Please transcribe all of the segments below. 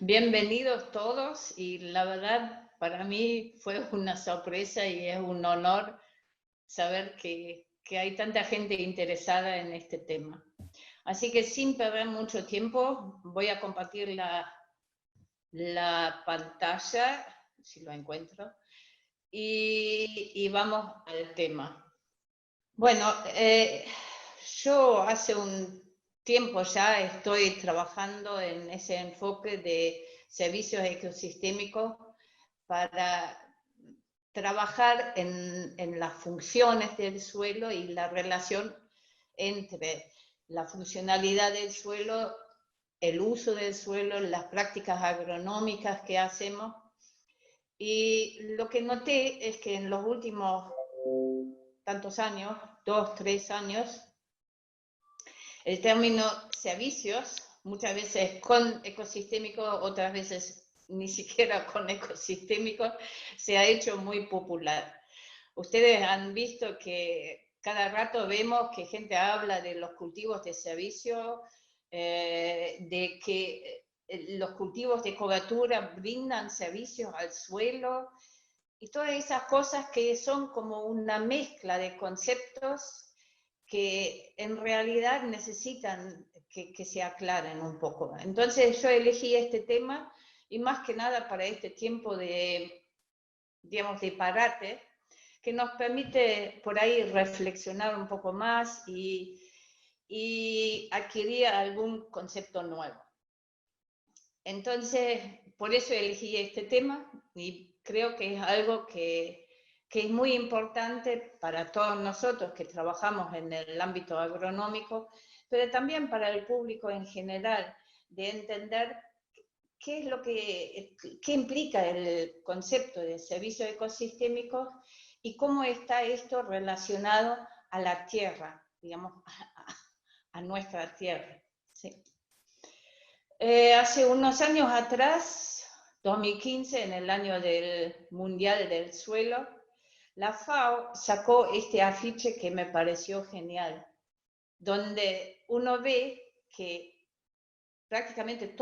Bienvenidos todos y la verdad para mí fue una sorpresa y es un honor saber que hay tanta gente interesada en este tema. Así que sin perder mucho tiempo voy a compartir la pantalla, si lo encuentro, y vamos al tema. Bueno, yo hace un tiempo ya estoy trabajando en ese enfoque de servicios ecosistémicos para trabajar en las funciones del suelo y la relación entre la funcionalidad del suelo, el uso del suelo, las prácticas agronómicas que hacemos. Y lo que noté es que en los últimos tantos años, 2, 3 años, el término servicios, muchas veces con ecosistémico, otras veces ni siquiera con ecosistémico, se ha hecho muy popular. Ustedes han visto que cada rato vemos que gente habla de los cultivos de servicio, de que los cultivos de cobertura brindan servicios al suelo, y todas esas cosas que son como una mezcla de conceptos que en realidad necesitan que se aclaren un poco. Entonces yo elegí este tema y más que nada para este tiempo de, digamos, de parate, que nos permite por ahí reflexionar un poco más y adquirir algún concepto nuevo. Entonces, por eso elegí este tema y creo que es algo que es muy importante para todos nosotros que trabajamos en el ámbito agronómico, pero también para el público en general, de entender qué es lo qué implica el concepto de servicios ecosistémicos y cómo está esto relacionado a la tierra, digamos, a nuestra tierra. ¿Sí? Hace unos años atrás, 2015, en el año del Mundial del Suelo, la FAO sacó este afiche que me pareció genial, donde uno ve que prácticamente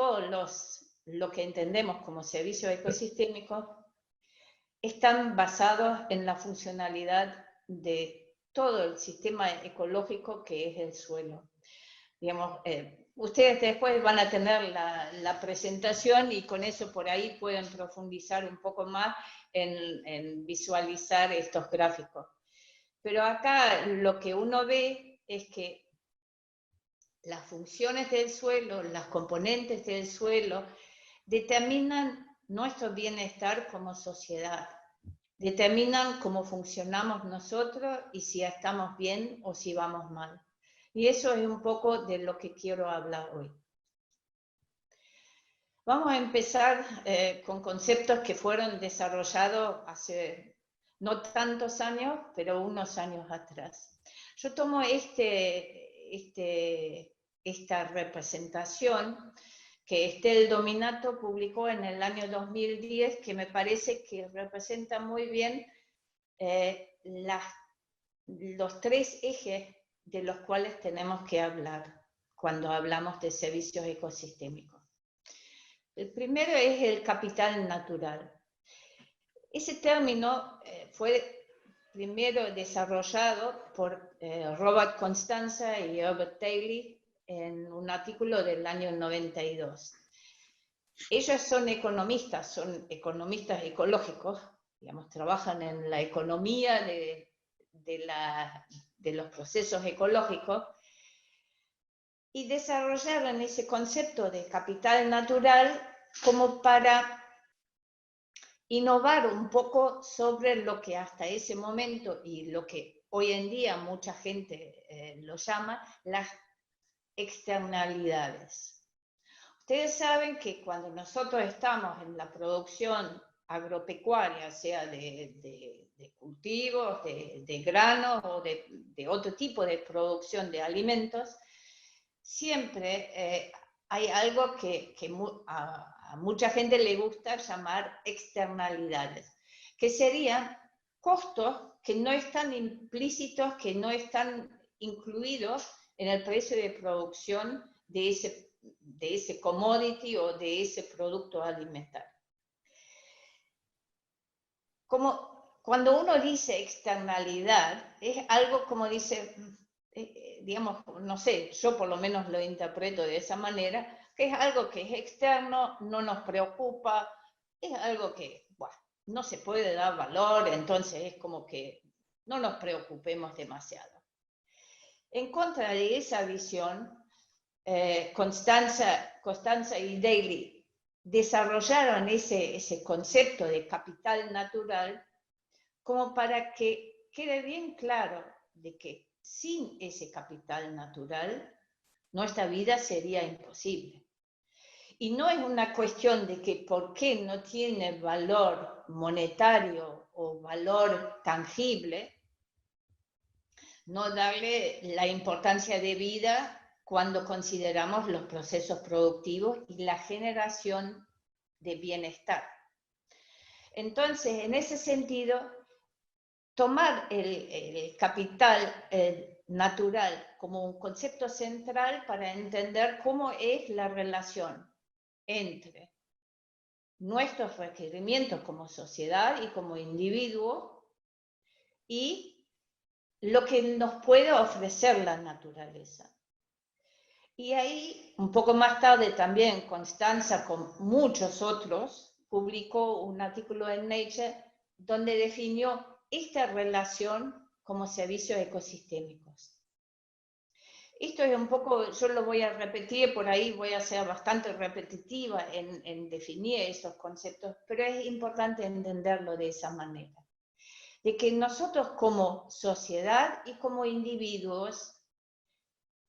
lo que entendemos como servicios ecosistémicos están basados en la funcionalidad de todo el sistema ecológico que es el suelo. Digamos, ustedes después van a tener la presentación y con eso por ahí pueden profundizar un poco más en visualizar estos gráficos. Pero acá lo que uno ve es que las funciones del suelo, las componentes del suelo, determinan nuestro bienestar como sociedad, determinan cómo funcionamos nosotros y si estamos bien o si vamos mal. Y eso es un poco de lo que quiero hablar hoy. Vamos a empezar con conceptos que fueron desarrollados hace no tantos años, pero unos años atrás. Yo tomo esta representación que Estel Dominato publicó en el año 2010, que me parece que representa muy bien los tres ejes de los cuales tenemos que hablar cuando hablamos de servicios ecosistémicos. El primero es el capital natural. Ese término fue primero desarrollado por Robert Constanza y Herbert Taylor en un artículo del año 92. Ellos son economistas ecológicos, digamos, trabajan en la economía de los procesos ecológicos, y desarrollaron ese concepto de capital natural como para innovar un poco sobre lo que hasta ese momento y lo que hoy en día mucha gente lo llama las externalidades. Ustedes saben que cuando nosotros estamos en la producción agropecuaria, sea de cultivos, de granos o de otro tipo de producción de alimentos, siempre hay algo que a mucha gente le gusta llamar externalidades, que serían costos que no están implícitos, que no están incluidos en el precio de producción de ese commodity o de ese producto alimentario. Como cuando uno dice externalidad, es algo como dice, digamos, no sé, yo por lo menos lo interpreto de esa manera, que es algo que es externo, no nos preocupa, es algo que, bueno, no se puede dar valor, entonces es como que no nos preocupemos demasiado. En contra de esa visión, Constanza y Daly desarrollaron ese concepto de capital natural como para que quede bien claro de que sin ese capital natural nuestra vida sería imposible. Y no es una cuestión de que por qué no tiene valor monetario o valor tangible, no darle la importancia de vida cuando consideramos los procesos productivos y la generación de bienestar. Entonces, en ese sentido, tomar el capital natural como un concepto central para entender cómo es la relación entre nuestros requerimientos como sociedad y como individuo y lo que nos puede ofrecer la naturaleza. Y ahí, un poco más tarde también, Constanza, con muchos otros, publicó un artículo en Nature donde definió esta relación como servicios ecosistémicos. Esto es un poco, yo lo voy a repetir, por ahí voy a ser bastante repetitiva en definir esos conceptos, pero es importante entenderlo de esa manera. De que nosotros como sociedad y como individuos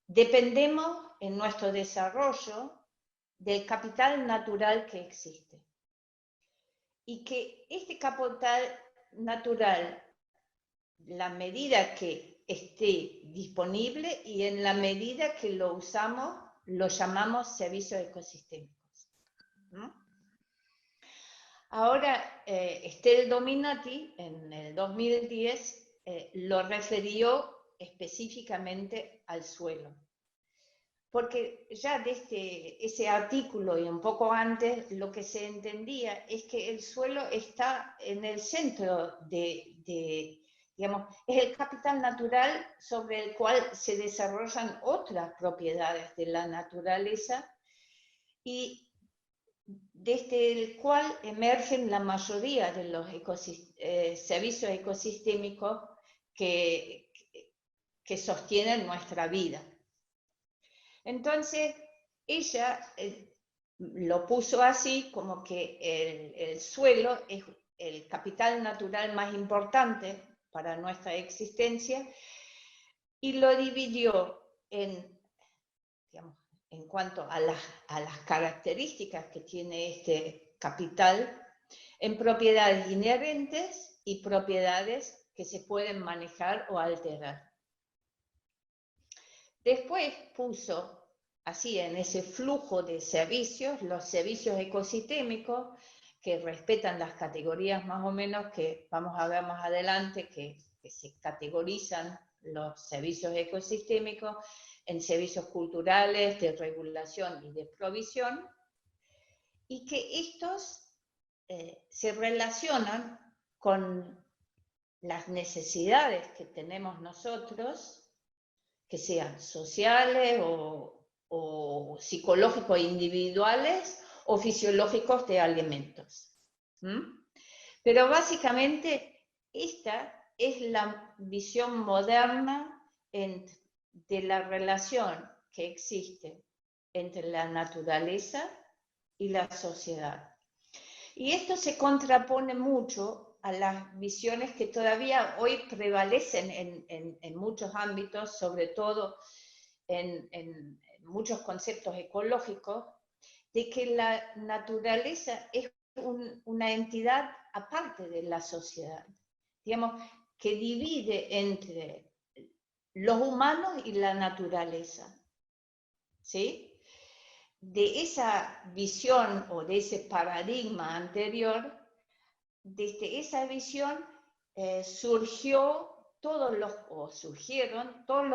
dependemos en nuestro desarrollo del capital natural que existe. Y que este capital natural, la medida que esté disponible y en la medida que lo usamos, lo llamamos servicios ecosistémicos. ¿No? Ahora, Estelle Dominati, en el 2010, lo refirió específicamente al suelo. Porque ya desde ese artículo y un poco antes, lo que se entendía es que el suelo está en el centro digamos, es el capital natural sobre el cual se desarrollan otras propiedades de la naturaleza y desde el cual emergen la mayoría de los servicios ecosistémicos que sostienen nuestra vida. Entonces, ella lo puso así, como que el suelo es el capital natural más importante para nuestra existencia, y lo dividió digamos, en cuanto a las características que tiene este capital, en propiedades inherentes y propiedades que se pueden manejar o alterar. Después puso así en ese flujo de servicios, los servicios ecosistémicos que respetan las categorías más o menos que vamos a ver más adelante, que se categorizan los servicios ecosistémicos en servicios culturales, de regulación y de provisión, y que estos se relacionan con las necesidades que tenemos nosotros, que sean sociales o psicológicos individuales o fisiológicos de alimentos. Pero básicamente esta es la visión moderna de la relación que existe entre la naturaleza y la sociedad. Y esto se contrapone mucho a las visiones que todavía hoy prevalecen en muchos ámbitos, sobre todo en muchos conceptos ecológicos, de que la naturaleza es una entidad aparte de la sociedad, digamos, que divide entre los humanos y la naturaleza, ¿sí? De esa visión o de ese paradigma anterior, desde esa visión surgieron todos los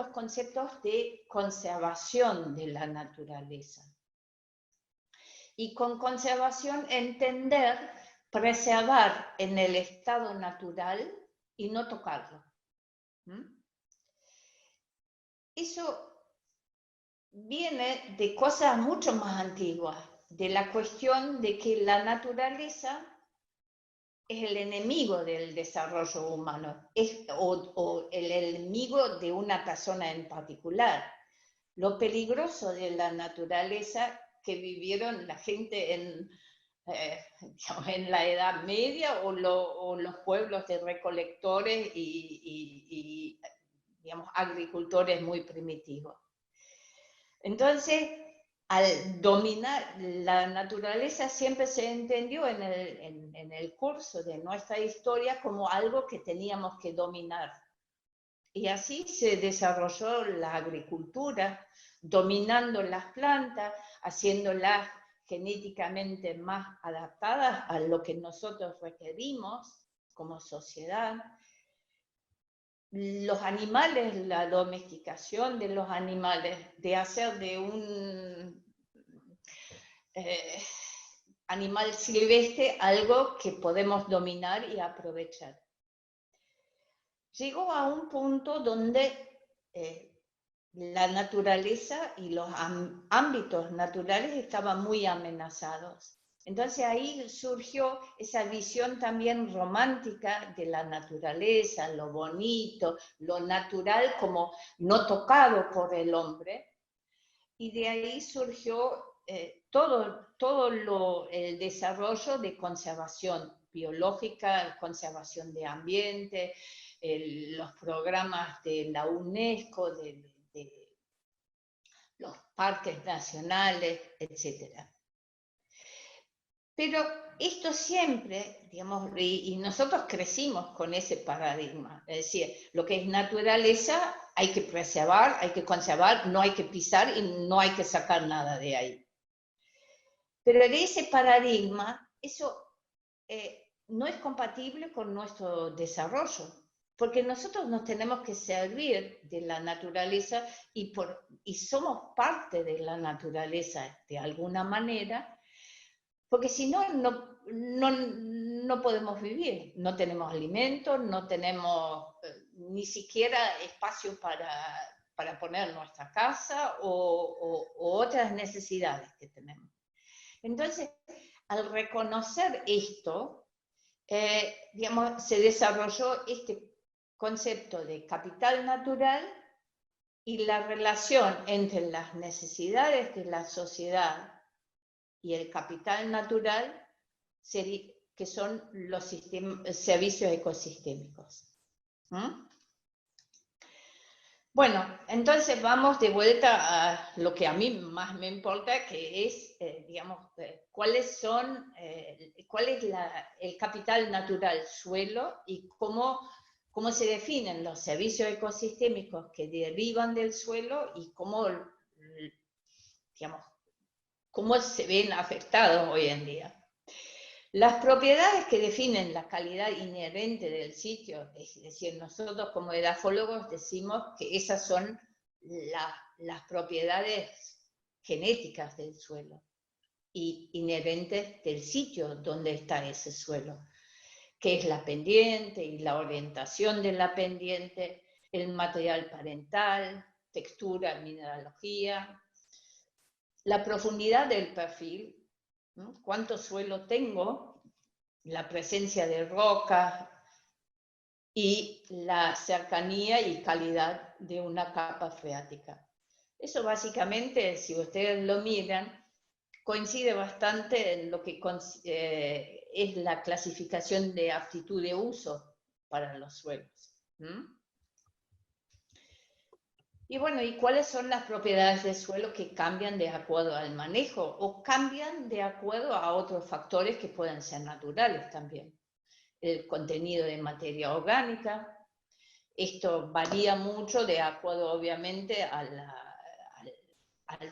conceptos de conservación de la naturaleza. Y con conservación entender, preservar en el estado natural y no tocarlo. Eso viene de cosas mucho más antiguas, de la cuestión de que la naturaleza es el enemigo del desarrollo humano, o el enemigo de una persona en particular. Lo peligroso de la naturaleza que vivieron la gente en la Edad Media o los pueblos de recolectores y digamos, agricultores muy primitivos. Entonces, al dominar la naturaleza siempre se entendió en el curso de nuestra historia como algo que teníamos que dominar. Y así se desarrolló la agricultura, dominando las plantas, haciéndolas genéticamente más adaptadas a lo que nosotros requerimos como sociedad. Los animales, la domesticación de los animales, de hacer de un animal silvestre algo que podemos dominar y aprovechar. Llegó a un punto donde la naturaleza y los ámbitos naturales estaban muy amenazados. Entonces ahí surgió esa visión también romántica de la naturaleza, lo bonito, lo natural como no tocado por el hombre. Y de ahí surgió todo el desarrollo de conservación biológica, conservación de ambiente, los programas de la UNESCO, de los parques nacionales, etc. Pero esto siempre, digamos, y nosotros crecimos con ese paradigma, es decir, lo que es naturaleza hay que preservar, hay que conservar, no hay que pisar y no hay que sacar nada de ahí. Pero de ese paradigma, eso no es compatible con nuestro desarrollo, porque nosotros nos tenemos que servir de la naturaleza y somos parte de la naturaleza de alguna manera, porque si no, no podemos vivir, no tenemos alimentos, no tenemos ni siquiera espacio para poner nuestra casa o otras necesidades que tenemos. Entonces, al reconocer esto, digamos, se desarrolló este concepto de capital natural y la relación entre las necesidades de la sociedad y el capital natural, que son los servicios ecosistémicos. Bueno, entonces vamos de vuelta a lo que a mí más me importa, que es, digamos, cuál es el capital natural suelo y cómo se definen los servicios ecosistémicos que derivan del suelo y cómo se ven afectados hoy en día. Las propiedades que definen la calidad inherente del sitio, es decir, nosotros como edafólogos decimos que esas son las propiedades genéticas del suelo y inherentes del sitio donde está ese suelo, que es la pendiente y la orientación de la pendiente, el material parental, textura, mineralogía, la profundidad del perfil, ¿no? ¿Cuánto suelo tengo? La presencia de rocas y la cercanía y calidad de una capa freática. Eso básicamente, si ustedes lo miran, coincide bastante en lo que es la clasificación de aptitud de uso para los suelos. Y bueno, ¿y cuáles son las propiedades del suelo que cambian de acuerdo al manejo o cambian de acuerdo a otros factores que pueden ser naturales también? El contenido de materia orgánica. Esto varía mucho de acuerdo obviamente al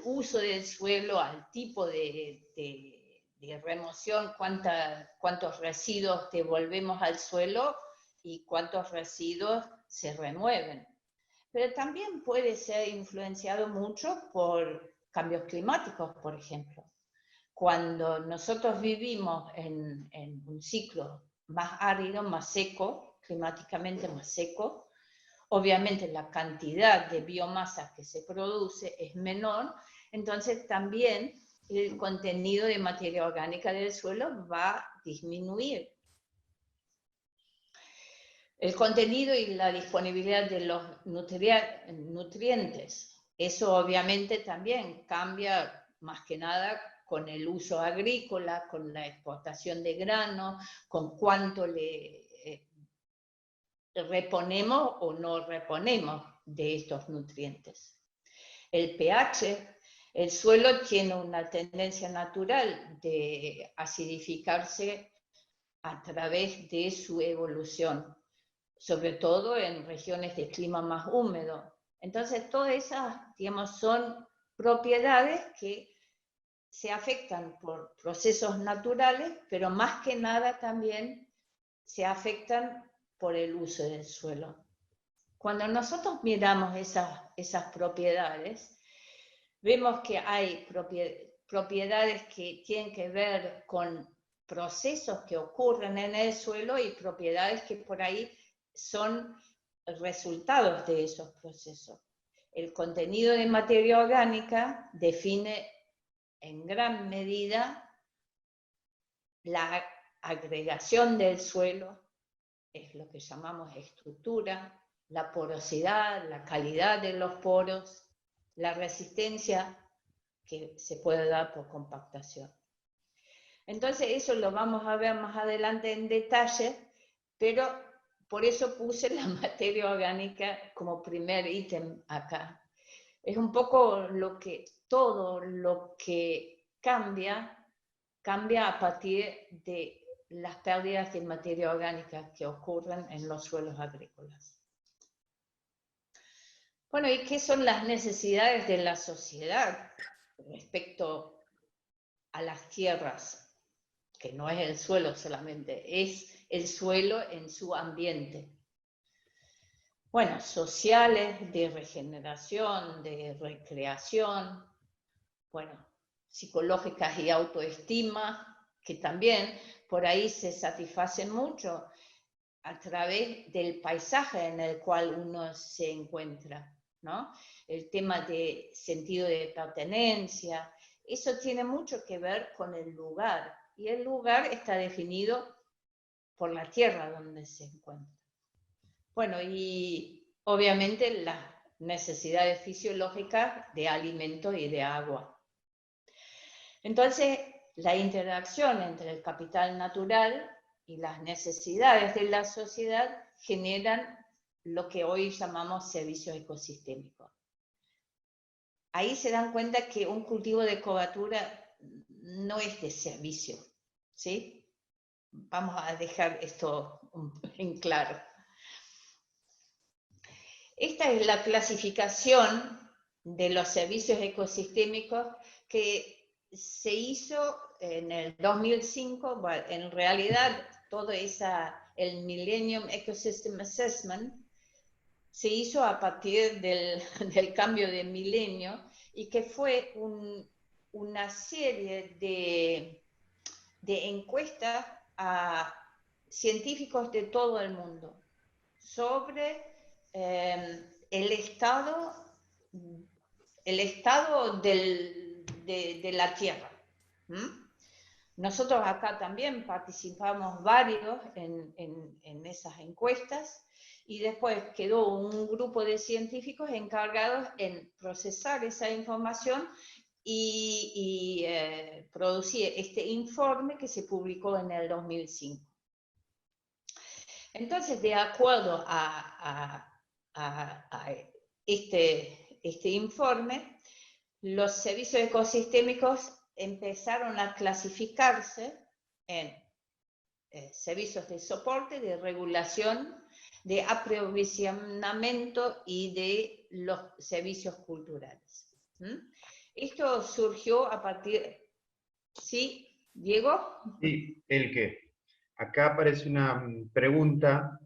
uso del suelo, al tipo de remoción, cuántos residuos devolvemos al suelo y cuántos residuos se remueven. Pero también puede ser influenciado mucho por cambios climáticos, por ejemplo. cuando nosotros vivimos en un ciclo más árido, más seco, climáticamente más seco, obviamente la cantidad de biomasa que se produce es menor, entonces también el contenido de materia orgánica del suelo va a disminuir. El contenido y la disponibilidad de los nutrientes, eso obviamente también cambia más que nada con el uso agrícola, con la exportación de grano, con cuánto le reponemos o no reponemos de estos nutrientes. El pH, el suelo tiene una tendencia natural de acidificarse a través de su evolución, sobre todo en regiones de clima más húmedo. Entonces, todas esas, digamos, son propiedades que se afectan por procesos naturales, pero más que nada también se afectan por el uso del suelo. Cuando nosotros miramos esas propiedades, vemos que hay propiedades que tienen que ver con procesos que ocurren en el suelo y propiedades que por ahí son resultados de esos procesos. El contenido de materia orgánica define en gran medida la agregación del suelo, es lo que llamamos estructura, la porosidad, la calidad de los poros, la resistencia que se puede dar por compactación. Entonces eso lo vamos a ver más adelante en detalle, pero por eso puse la materia orgánica como primer ítem acá. Es un poco todo lo que cambia a partir de las pérdidas de materia orgánica que ocurren en los suelos agrícolas. Bueno, ¿y qué son las necesidades de la sociedad respecto a las tierras? Que no es el suelo solamente, es el suelo en su ambiente. Bueno, sociales, de regeneración, de recreación, bueno, psicológicas y autoestima, que también por ahí se satisfacen mucho a través del paisaje en el cual uno se encuentra, ¿no? El tema de sentido de pertenencia, eso tiene mucho que ver con el lugar, y el lugar está definido por la tierra donde se encuentra. Bueno, y obviamente las necesidades fisiológicas de alimento y de agua. Entonces, la interacción entre el capital natural y las necesidades de la sociedad generan lo que hoy llamamos servicios ecosistémicos. Ahí se dan cuenta que un cultivo de cobertura no es de servicio, ¿sí? Vamos a dejar esto en claro. Esta es la clasificación de los servicios ecosistémicos que se hizo en el 2005, bueno, en realidad todo el Millennium Ecosystem Assessment se hizo a partir del cambio de milenio y que fue una serie de encuestas a científicos de todo el mundo sobre el estado de la Tierra. Nosotros acá también participamos varios en esas encuestas y después quedó un grupo de científicos encargados en procesar esa información y producir este informe que se publicó en el 2005. Entonces, de acuerdo a este informe, los servicios ecosistémicos empezaron a clasificarse en servicios de soporte, de regulación, de aprovisionamiento y de los servicios culturales. Esto surgió a partir... ¿Sí, Diego? Sí, acá aparece una pregunta,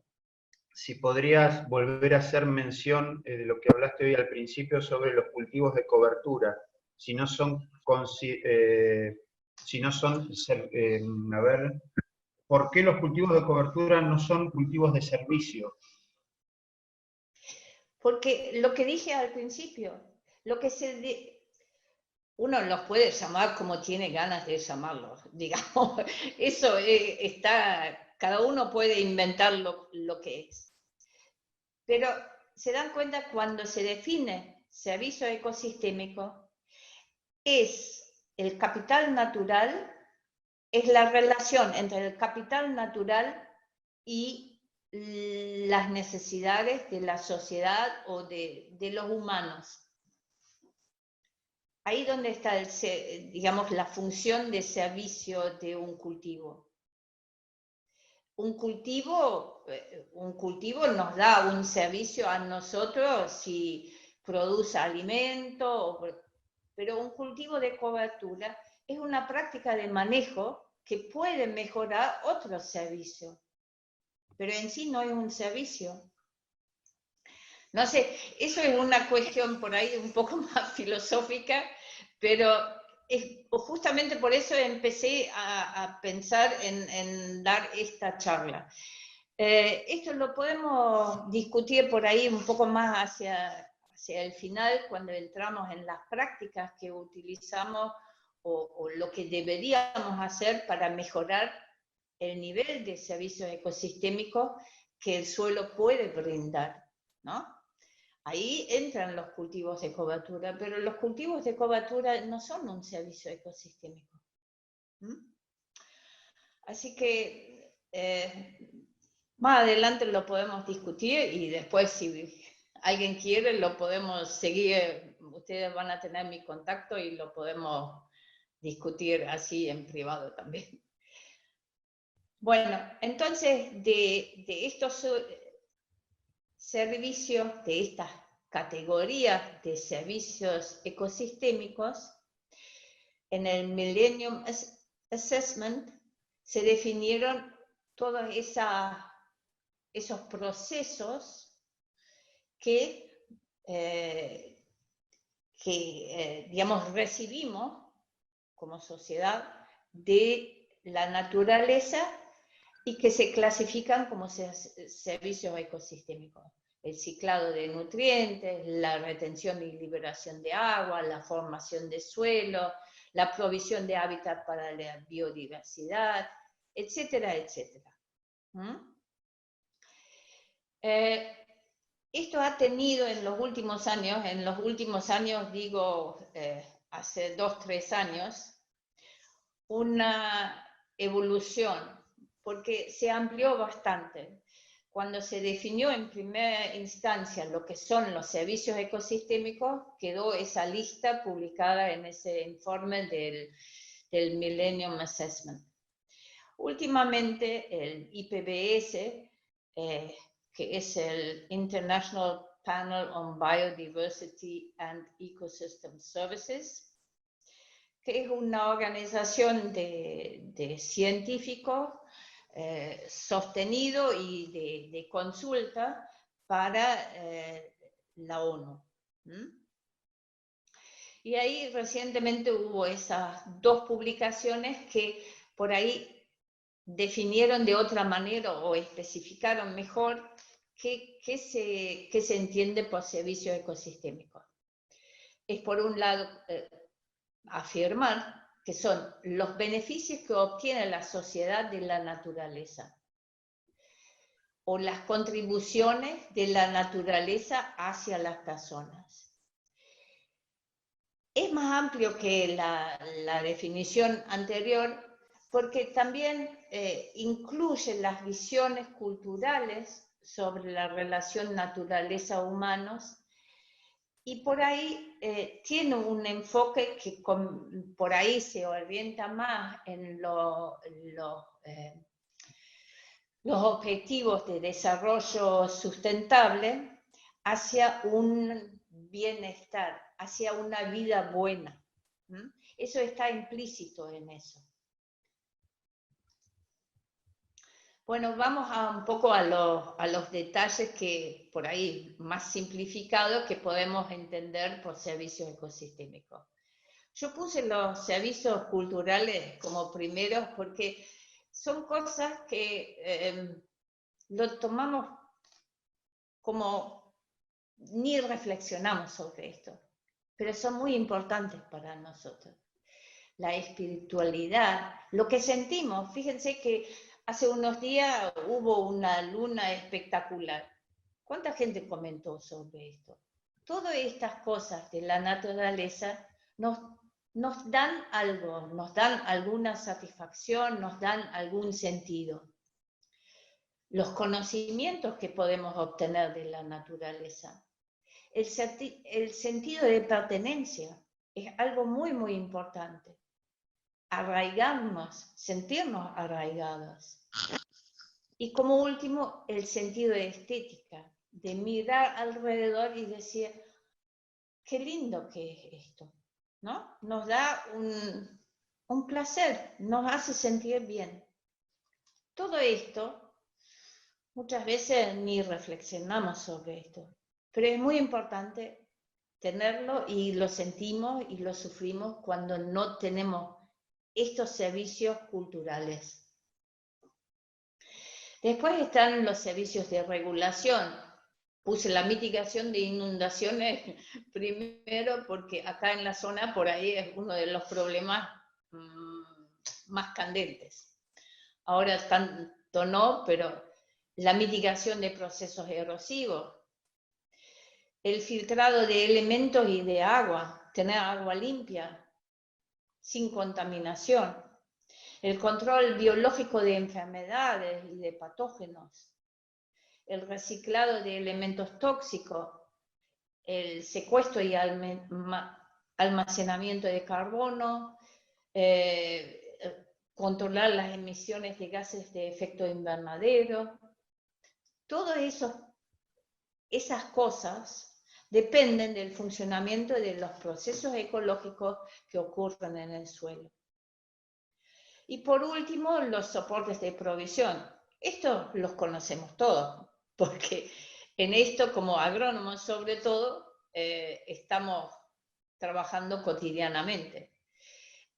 si podrías volver a hacer mención de lo que hablaste hoy al principio sobre los cultivos de cobertura, si no son si no son, a ver, ¿por qué los cultivos de cobertura no son cultivos de servicio? Porque lo que dije al principio, lo que uno los puede llamar como tiene ganas de llamarlos, digamos, eso está, cada uno puede inventar lo que es. Pero se dan cuenta cuando se define servicio ecosistémico, es el capital natural, es la relación entre el capital natural y las necesidades de la sociedad o de los humanos. Ahí donde está, digamos, la función de servicio de un cultivo. Un cultivo nos da un servicio a nosotros si produce alimento, pero un cultivo de cobertura es una práctica de manejo que puede mejorar otro servicio, pero en sí no es un servicio. No sé, eso es una cuestión por ahí un poco más filosófica, pero justamente por eso empecé a pensar en dar esta charla. Esto lo podemos discutir por ahí un poco más hacia el final, cuando entramos en las prácticas que utilizamos o lo que deberíamos hacer para mejorar el nivel de servicios ecosistémicos que el suelo puede brindar, ¿no? Ahí entran los cultivos de cobertura, pero los cultivos de cobertura no son un servicio ecosistémico. Así que más adelante lo podemos discutir y después si alguien quiere lo podemos seguir. Ustedes van a tener mi contacto y lo podemos discutir así en privado también. Bueno, entonces de estos servicios, de estas categorías de servicios ecosistémicos, en el Millennium Assessment se definieron todos esos procesos que digamos, recibimos como sociedad de la naturaleza y que se clasifican como servicios ecosistémicos. El ciclado de nutrientes, la retención y liberación de agua, la formación de suelo, la provisión de hábitat para la biodiversidad, etcétera, etcétera. Esto ha tenido en los últimos años digo hace 2-3 años, una evolución, porque se amplió bastante. Cuando se definió en primera instancia lo que son los servicios ecosistémicos, quedó esa lista publicada en ese informe del Millennium Assessment. Últimamente el IPBES, que es el International Panel on Biodiversity and Ecosystem Services, que es una organización de científicos sostenido y de consulta para la ONU. Y ahí recientemente hubo esas 2 publicaciones que por ahí definieron de otra manera o especificaron mejor qué se entiende por servicios ecosistémicos. Es por un lado afirmar que son los beneficios que obtiene la sociedad de la naturaleza o las contribuciones de la naturaleza hacia las personas. Es más amplio que la definición anterior porque también incluye las visiones culturales sobre la relación naturaleza-humanos y por ahí tiene un enfoque que por ahí se orienta más en los objetivos de desarrollo sustentable hacia un bienestar, hacia una vida buena. Eso está implícito en eso. Bueno, vamos un poco a los detalles que por ahí más simplificados que podemos entender por servicios ecosistémicos. Yo puse los servicios culturales como primeros porque son cosas que lo tomamos como, ni reflexionamos sobre esto, pero son muy importantes para nosotros. La espiritualidad, lo que sentimos, fíjense que hace unos días hubo una luna espectacular. ¿Cuánta gente comentó sobre esto? Todas estas cosas de la naturaleza nos dan algo, nos dan alguna satisfacción, nos dan algún sentido. Los conocimientos que podemos obtener de la naturaleza. El sentido de pertenencia es algo muy, muy importante. Arraigarnos, sentirnos arraigados. Y como último, el sentido de estética, de mirar alrededor y decir, qué lindo que es esto, ¿no? Nos da un placer, nos hace sentir bien. Todo esto, muchas veces ni reflexionamos sobre esto, pero es muy importante tenerlo y lo sentimos y lo sufrimos cuando no tenemos estos servicios culturales. Después están los servicios de regulación. Puse la mitigación de inundaciones primero porque acá en la zona por ahí es uno de los problemas más candentes. Ahora tanto no, pero la mitigación de procesos erosivos, el filtrado de elementos y de agua, tener agua limpia, sin contaminación, el control biológico de enfermedades y de patógenos, el reciclado de elementos tóxicos, el secuestro y almacenamiento de carbono, controlar las emisiones de gases de efecto invernadero. Todas esas cosas dependen del funcionamiento de los procesos ecológicos que ocurren en el suelo. Y por último, los soportes de provisión. Estos los conocemos todos, porque en esto, como agrónomos sobre todo, estamos trabajando cotidianamente.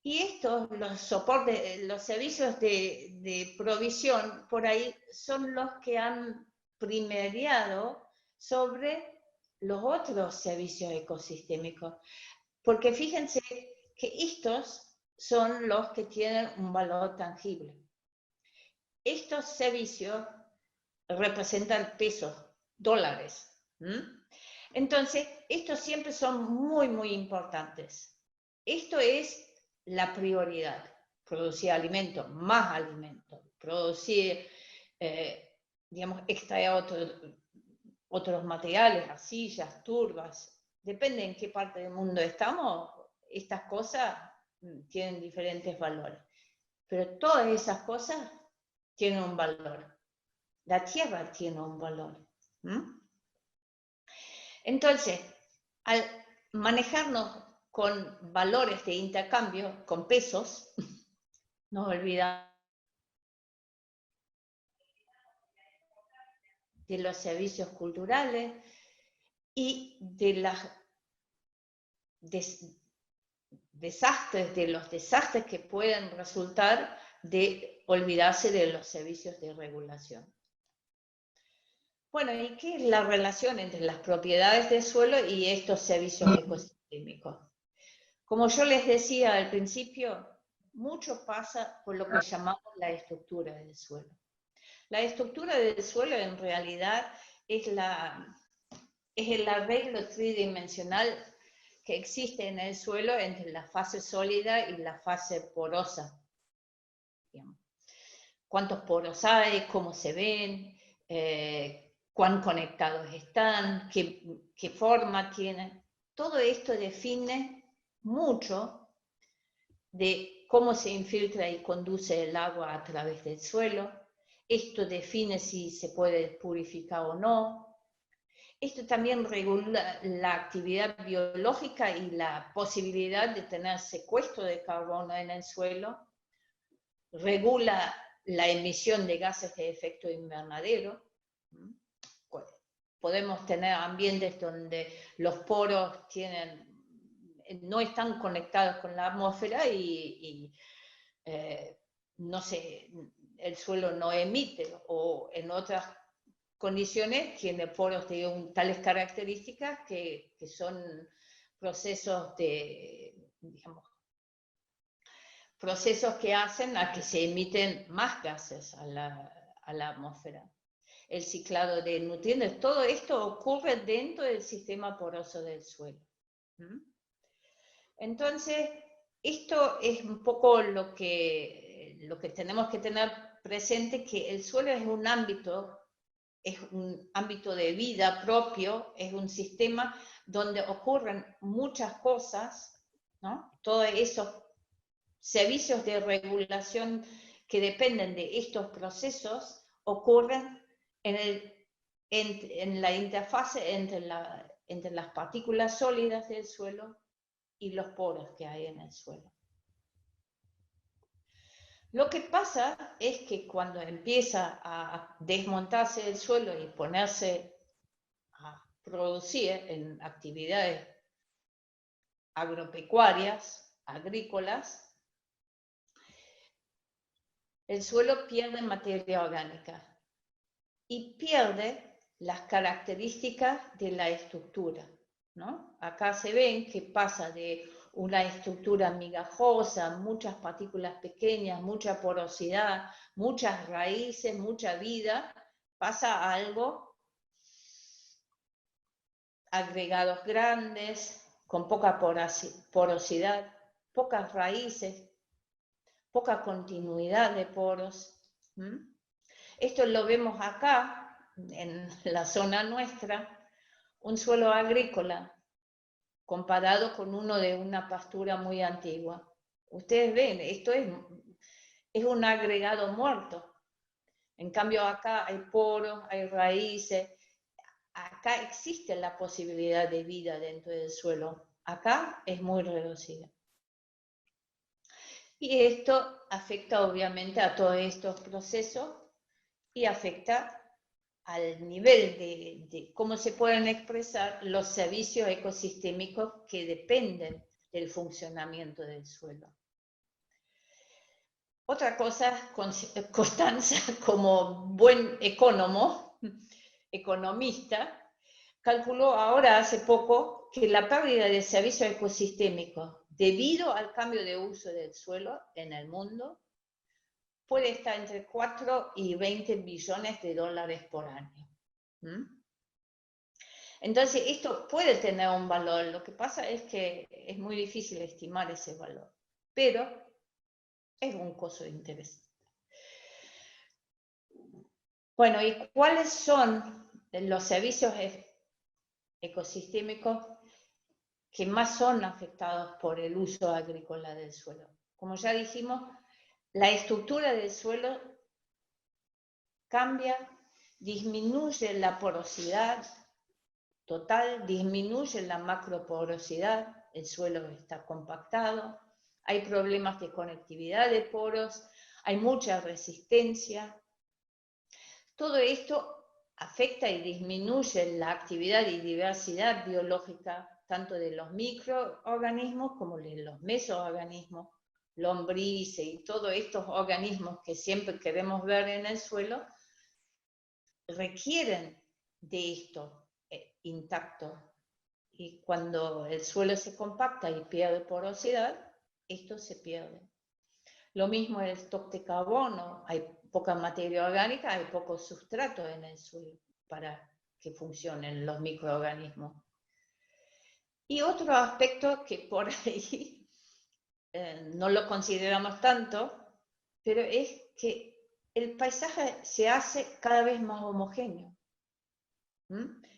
Y estos, los soportes, los servicios de provisión, por ahí, son los que han primeriado sobre los otros servicios ecosistémicos. Porque fíjense que estos son los que tienen un valor tangible. Estos servicios representan pesos, dólares. Entonces, estos siempre son muy, muy importantes. Esto es la prioridad. Producir alimento, más alimento. Producir, digamos, extraer otros materiales, arcillas, turbas. Depende en qué parte del mundo estamos, estas cosas tienen diferentes valores. Pero todas esas cosas tienen un valor. La tierra tiene un valor. Entonces, al manejarnos con valores de intercambio, con pesos, nos olvidamos de los servicios culturales y de las los desastres que pueden resultar de olvidarse de los servicios de regulación. Bueno, ¿y qué es la relación entre las propiedades del suelo y estos servicios ecosistémicos? Como yo les decía al principio, mucho pasa por lo que llamamos la estructura del suelo. La estructura del suelo en realidad es el arreglo tridimensional que existe en el suelo entre la fase sólida y la fase porosa. Digamos. ¿Cuántos poros hay? ¿Cómo se ven? ¿Cuán conectados están? ¿Qué forma tienen? Todo esto define mucho de cómo se infiltra y conduce el agua a través del suelo. Esto define si se puede purificar o no. Esto también regula la actividad biológica y la posibilidad de tener secuestro de carbono en el suelo. Regula la emisión de gases de efecto invernadero. Podemos tener ambientes donde los poros tienen no están conectados con la atmósfera no sé, el suelo no emite, o en otras condiciones tiene poros de tales características que son procesos digamos, procesos que hacen a que se emiten más gases a la atmósfera. El ciclado de nutrientes, todo esto ocurre dentro del sistema poroso del suelo. Entonces, esto es un poco lo que tenemos que tener presente, que el suelo es un ámbito de vida propio, es un sistema donde ocurren muchas cosas, ¿no? Todos esos servicios de regulación que dependen de estos procesos ocurren en la interfase entre las partículas sólidas del suelo y los poros que hay en el suelo. Lo que pasa es que cuando empieza a desmontarse el suelo y ponerse a producir en actividades agropecuarias, agrícolas, el suelo pierde materia orgánica y pierde las características de la estructura, ¿no? Acá se ven que pasa de una estructura migajosa, muchas partículas pequeñas, mucha porosidad, muchas raíces, mucha vida, pasa a algo, agregados grandes, con poca porosidad, pocas raíces, poca continuidad de poros. Esto lo vemos acá, en la zona nuestra, un suelo agrícola comparado con uno de una pastura muy antigua. Ustedes ven, esto es un agregado muerto. En cambio acá hay poros, hay raíces. Acá existe la posibilidad de vida dentro del suelo. Acá es muy reducida. Y esto afecta obviamente a todos estos procesos y afecta al nivel de cómo se pueden expresar los servicios ecosistémicos que dependen del funcionamiento del suelo. Otra cosa, Constanza, como buen economista, calculó ahora hace poco que la pérdida de servicios ecosistémicos debido al cambio de uso del suelo en el mundo puede estar entre 4 y 20 billones de dólares por año. Entonces, esto puede tener un valor. Lo que pasa es que es muy difícil estimar ese valor, pero es un costo interesante. Bueno, ¿y cuáles son los servicios ecosistémicos que más son afectados por el uso agrícola del suelo? Como ya dijimos, la estructura del suelo cambia, disminuye la porosidad total, disminuye la macroporosidad, el suelo está compactado, hay problemas de conectividad de poros, hay mucha resistencia. Todo esto afecta y disminuye la actividad y diversidad biológica tanto de los microorganismos como de los mesoorganismos, lombrices y todos estos organismos que siempre queremos ver en el suelo, requieren de esto intacto. Y cuando el suelo se compacta y pierde porosidad, esto se pierde. Lo mismo el stock de carbono, hay poca materia orgánica, hay poco sustrato en el suelo para que funcionen los microorganismos. Y otro aspecto que por ahí no lo consideramos tanto, pero es que el paisaje se hace cada vez más homogéneo.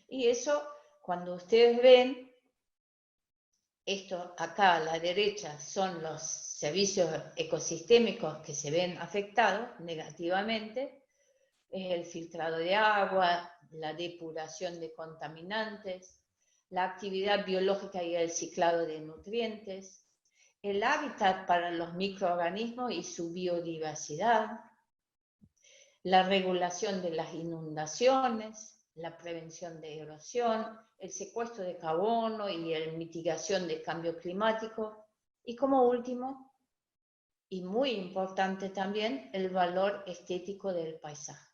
Y eso, cuando ustedes ven, esto acá a la derecha son los servicios ecosistémicos que se ven afectados negativamente, es el filtrado de agua, la depuración de contaminantes, la actividad biológica y el ciclado de nutrientes, el hábitat para los microorganismos y su biodiversidad, la regulación de las inundaciones, la prevención de erosión, el secuestro de carbono y la mitigación del cambio climático. Y como último, y muy importante también, el valor estético del paisaje.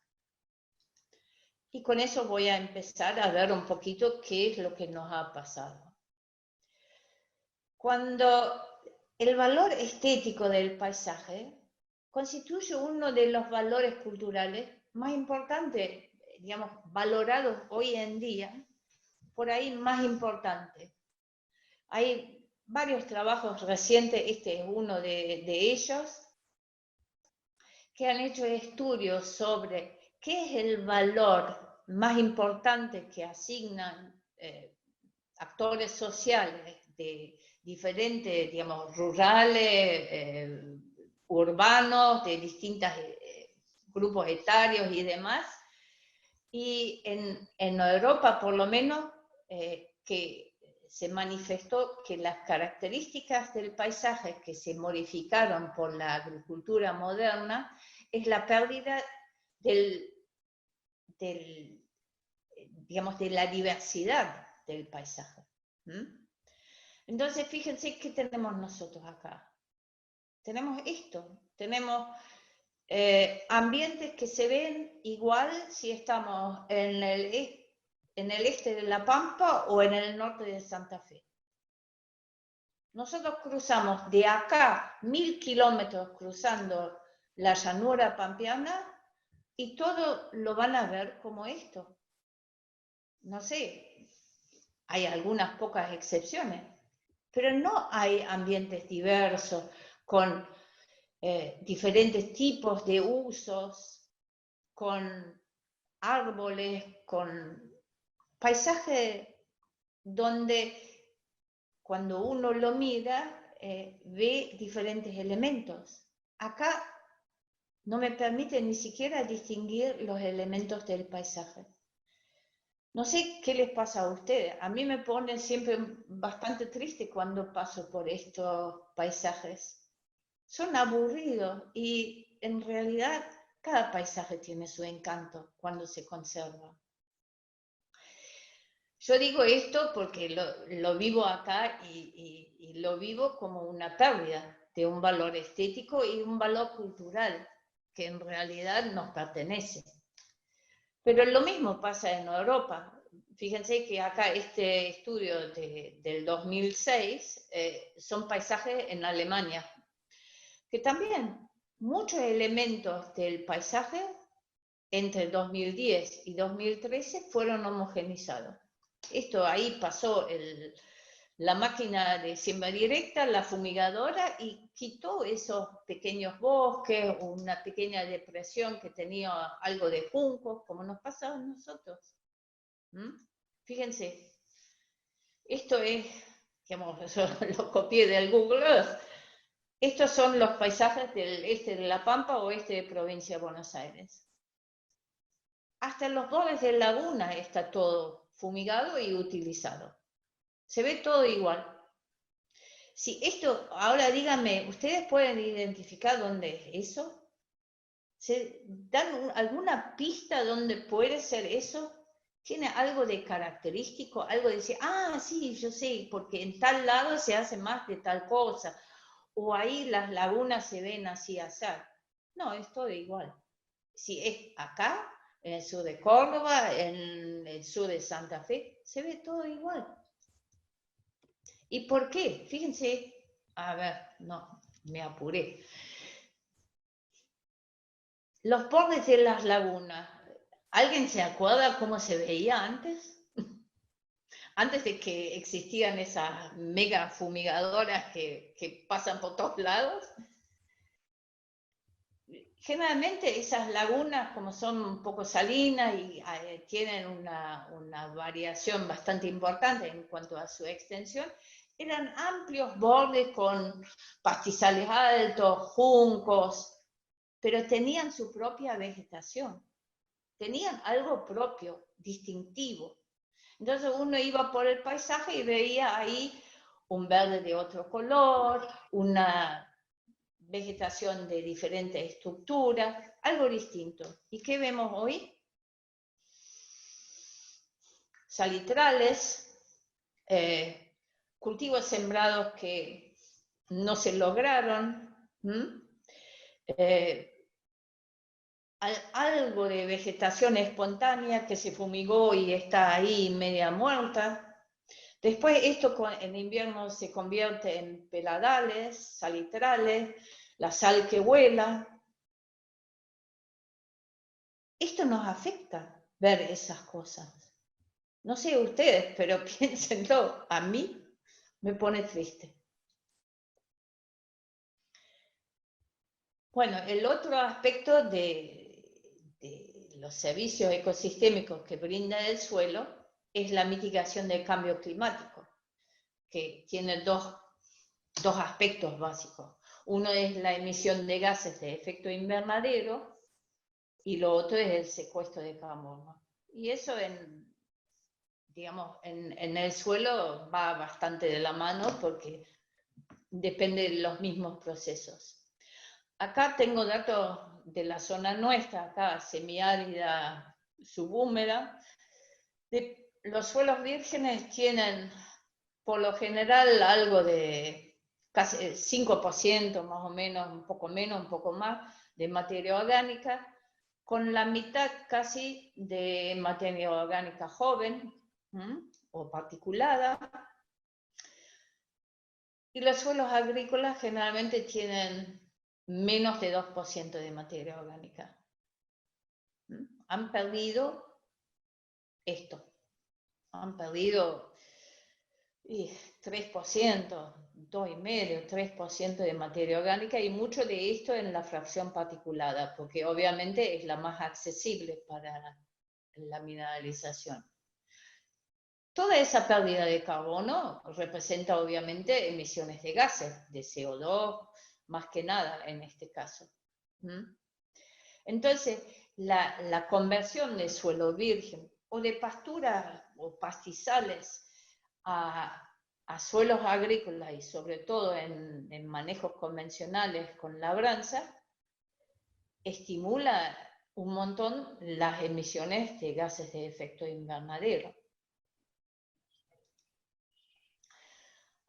Y con eso voy a empezar a ver un poquito qué es lo que nos ha pasado. Cuando el valor estético del paisaje constituye uno de los valores culturales más importantes, digamos, valorados hoy en día, por ahí más importantes. Hay varios trabajos recientes, este es uno de ellos, que han hecho estudios sobre qué es el valor más importante que asignan actores sociales de diferentes, digamos, rurales, urbanos, de distintos grupos etarios y demás. Y en Europa, por lo menos, que se manifestó que las características del paisaje que se modificaron por la agricultura moderna es la pérdida digamos, de la diversidad del paisaje. Entonces, fíjense qué tenemos nosotros acá. Tenemos esto, tenemos ambientes que se ven igual si estamos en el este de La Pampa o en el norte de Santa Fe. Nosotros cruzamos de acá 1000 kilómetros cruzando la llanura pampeana y todo lo van a ver como esto. No sé, hay algunas pocas excepciones, pero no hay ambientes diversos con diferentes tipos de usos, con árboles, con paisaje donde cuando uno lo mira ve diferentes elementos. Acá no me permite ni siquiera distinguir los elementos del paisaje. No sé qué les pasa a ustedes, a mí me pone siempre bastante triste cuando paso por estos paisajes. Son aburridos y en realidad cada paisaje tiene su encanto cuando se conserva. Yo digo esto porque lo vivo acá y lo vivo como una pérdida de un valor estético y un valor cultural que en realidad nos pertenece. Pero lo mismo pasa en Europa. Fíjense que acá este estudio del 2006 son paisajes en Alemania, que también muchos elementos del paisaje entre 2010 y 2013 fueron homogenizados. Esto ahí pasó la máquina de siembra directa, la fumigadora, y quitó esos pequeños bosques, una pequeña depresión que tenía algo de juncos, como nos pasa a nosotros. Fíjense, esto es, digamos, yo lo copié del Google Earth. Estos son los paisajes del este de La Pampa, oeste de provincia de Buenos Aires. Hasta los bordes de laguna está todo fumigado y utilizado. Se ve todo igual. Si esto, ahora díganme, ¿ustedes pueden identificar dónde es eso? ¿Se dan alguna pista dónde puede ser eso? ¿Tiene algo de característico? Algo de decir, ah, sí, yo sé, porque en tal lado se hace más de tal cosa. O ahí las lagunas se ven así, así. No, es todo igual. Si es acá, en el sur de Córdoba, en el sur de Santa Fe, se ve todo igual. ¿Y por qué? Fíjense, a ver, no, me apuré. Los bordes de las lagunas, ¿alguien se acuerda cómo se veía antes? Antes de que existían esas mega fumigadoras que pasan por todos lados. Generalmente esas lagunas, como son un poco salinas y tienen una variación bastante importante en cuanto a su extensión, eran amplios bordes con pastizales altos, juncos, pero tenían su propia vegetación, tenían algo propio, distintivo. Entonces uno iba por el paisaje y veía ahí un verde de otro color, una vegetación de diferentes estructuras, algo distinto. ¿Y qué vemos hoy? salitrales, cultivos sembrados que no se lograron, algo de vegetación espontánea que se fumigó y está ahí media muerta. Después esto en invierno se convierte en peladales, salitrales, la sal que vuela. Esto nos afecta ver esas cosas. No sé ustedes, pero piénsenlo, a mí me pone triste. Bueno, el otro aspecto de los servicios ecosistémicos que brinda el suelo es la mitigación del cambio climático, que tiene dos aspectos básicos. Uno es la emisión de gases de efecto invernadero y lo otro es el secuestro de carbono. Y eso digamos, en el suelo va bastante de la mano porque depende de los mismos procesos. Acá tengo datos de la zona nuestra, acá semiárida, subhúmeda. Los suelos vírgenes tienen, por lo general, algo de casi 5% más o menos, un poco menos, un poco más, de materia orgánica, con la mitad casi de materia orgánica joven o particulada. Y los suelos agrícolas generalmente tienen menos de 2% de materia orgánica. Han perdido esto. Han perdido 3%, 2,5%, 3% de materia orgánica y mucho de esto en la fracción particulada, porque obviamente es la más accesible para la mineralización. Toda esa pérdida de carbono representa obviamente emisiones de gases, de CO2, más que nada en este caso. Entonces, la conversión de suelo virgen o de pasturas o pastizales a suelos agrícolas y sobre todo en manejos convencionales con labranza, estimula un montón las emisiones de gases de efecto invernadero.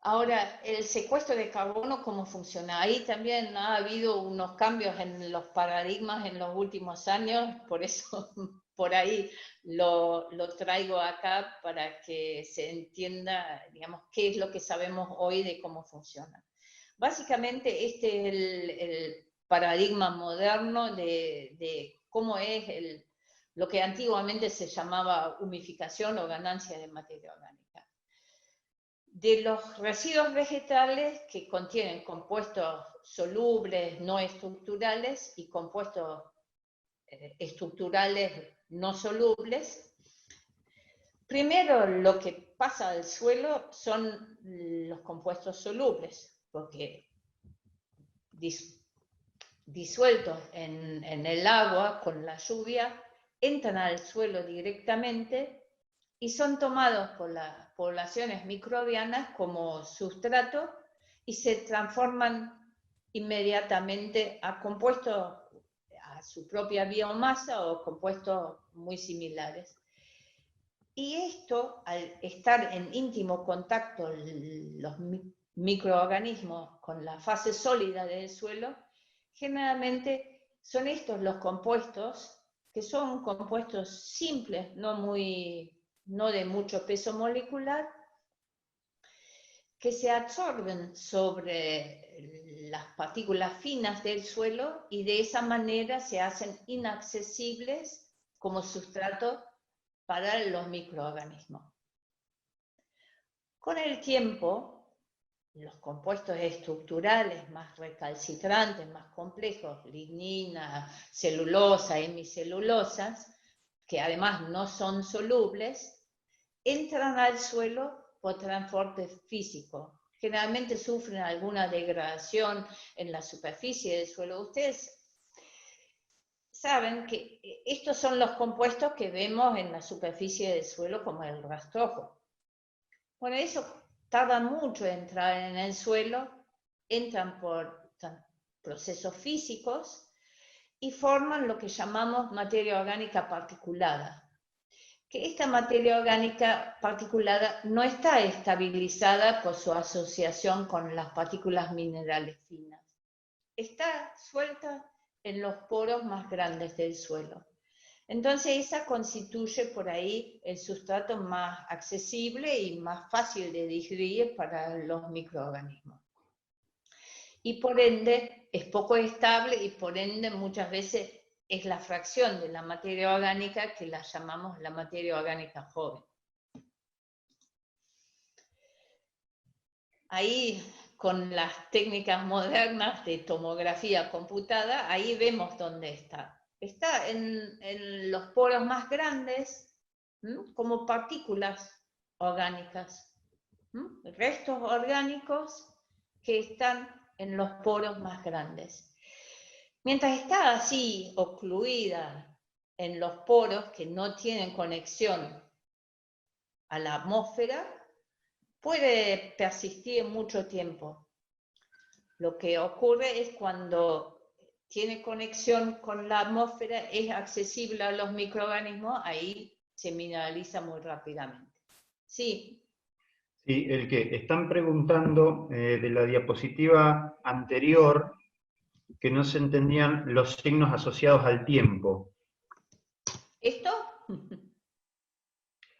Ahora, el secuestro de carbono, ¿cómo funciona? Ahí también ha habido unos cambios en los paradigmas en los últimos años, por eso por ahí lo traigo acá para que se entienda, digamos, qué es lo que sabemos hoy de cómo funciona. Básicamente este es el paradigma moderno de cómo es lo que antiguamente se llamaba humificación o ganancia de materia orgánica. De los residuos vegetales que contienen compuestos solubles no estructurales y compuestos estructurales no solubles, primero lo que pasa al suelo son los compuestos solubles, porque disueltos en el agua con la lluvia, entran al suelo directamente y son tomados por las poblaciones microbianas como sustrato y se transforman inmediatamente a compuestos, a su propia biomasa o compuestos muy similares. Y esto, al estar en íntimo contacto los microorganismos con la fase sólida del suelo, generalmente son estos los compuestos, que son compuestos simples, no de mucho peso molecular, que se absorben sobre las partículas finas del suelo y de esa manera se hacen inaccesibles como sustrato para los microorganismos. Con el tiempo, los compuestos estructurales más recalcitrantes, más complejos, lignina, celulosa, hemicelulosas, que además no son solubles, entran al suelo por transporte físico. Generalmente sufren alguna degradación en la superficie del suelo. Ustedes saben que estos son los compuestos que vemos en la superficie del suelo como el rastrojo. Bueno, eso tarda mucho en entrar en el suelo, entran por procesos físicos y forman lo que llamamos materia orgánica particulada, que esta materia orgánica particulada no está estabilizada por su asociación con las partículas minerales finas. Está suelta en los poros más grandes del suelo. Entonces esa constituye por ahí el sustrato más accesible y más fácil de digerir para los microorganismos. Y por ende es poco estable y por ende muchas veces es la fracción de la materia orgánica que la llamamos la materia orgánica joven. Ahí, con las técnicas modernas de tomografía computada, ahí vemos dónde está. Está en los poros más grandes, como partículas orgánicas, restos orgánicos que están en los poros más grandes. Mientras está así, ocluida en los poros que no tienen conexión a la atmósfera, puede persistir mucho tiempo. Lo que ocurre es cuando tiene conexión con la atmósfera, es accesible a los microorganismos, ahí se mineraliza muy rápidamente. Sí. Sí, el que están preguntando de la diapositiva anterior, que no se entendían los signos asociados al tiempo. ¿Esto?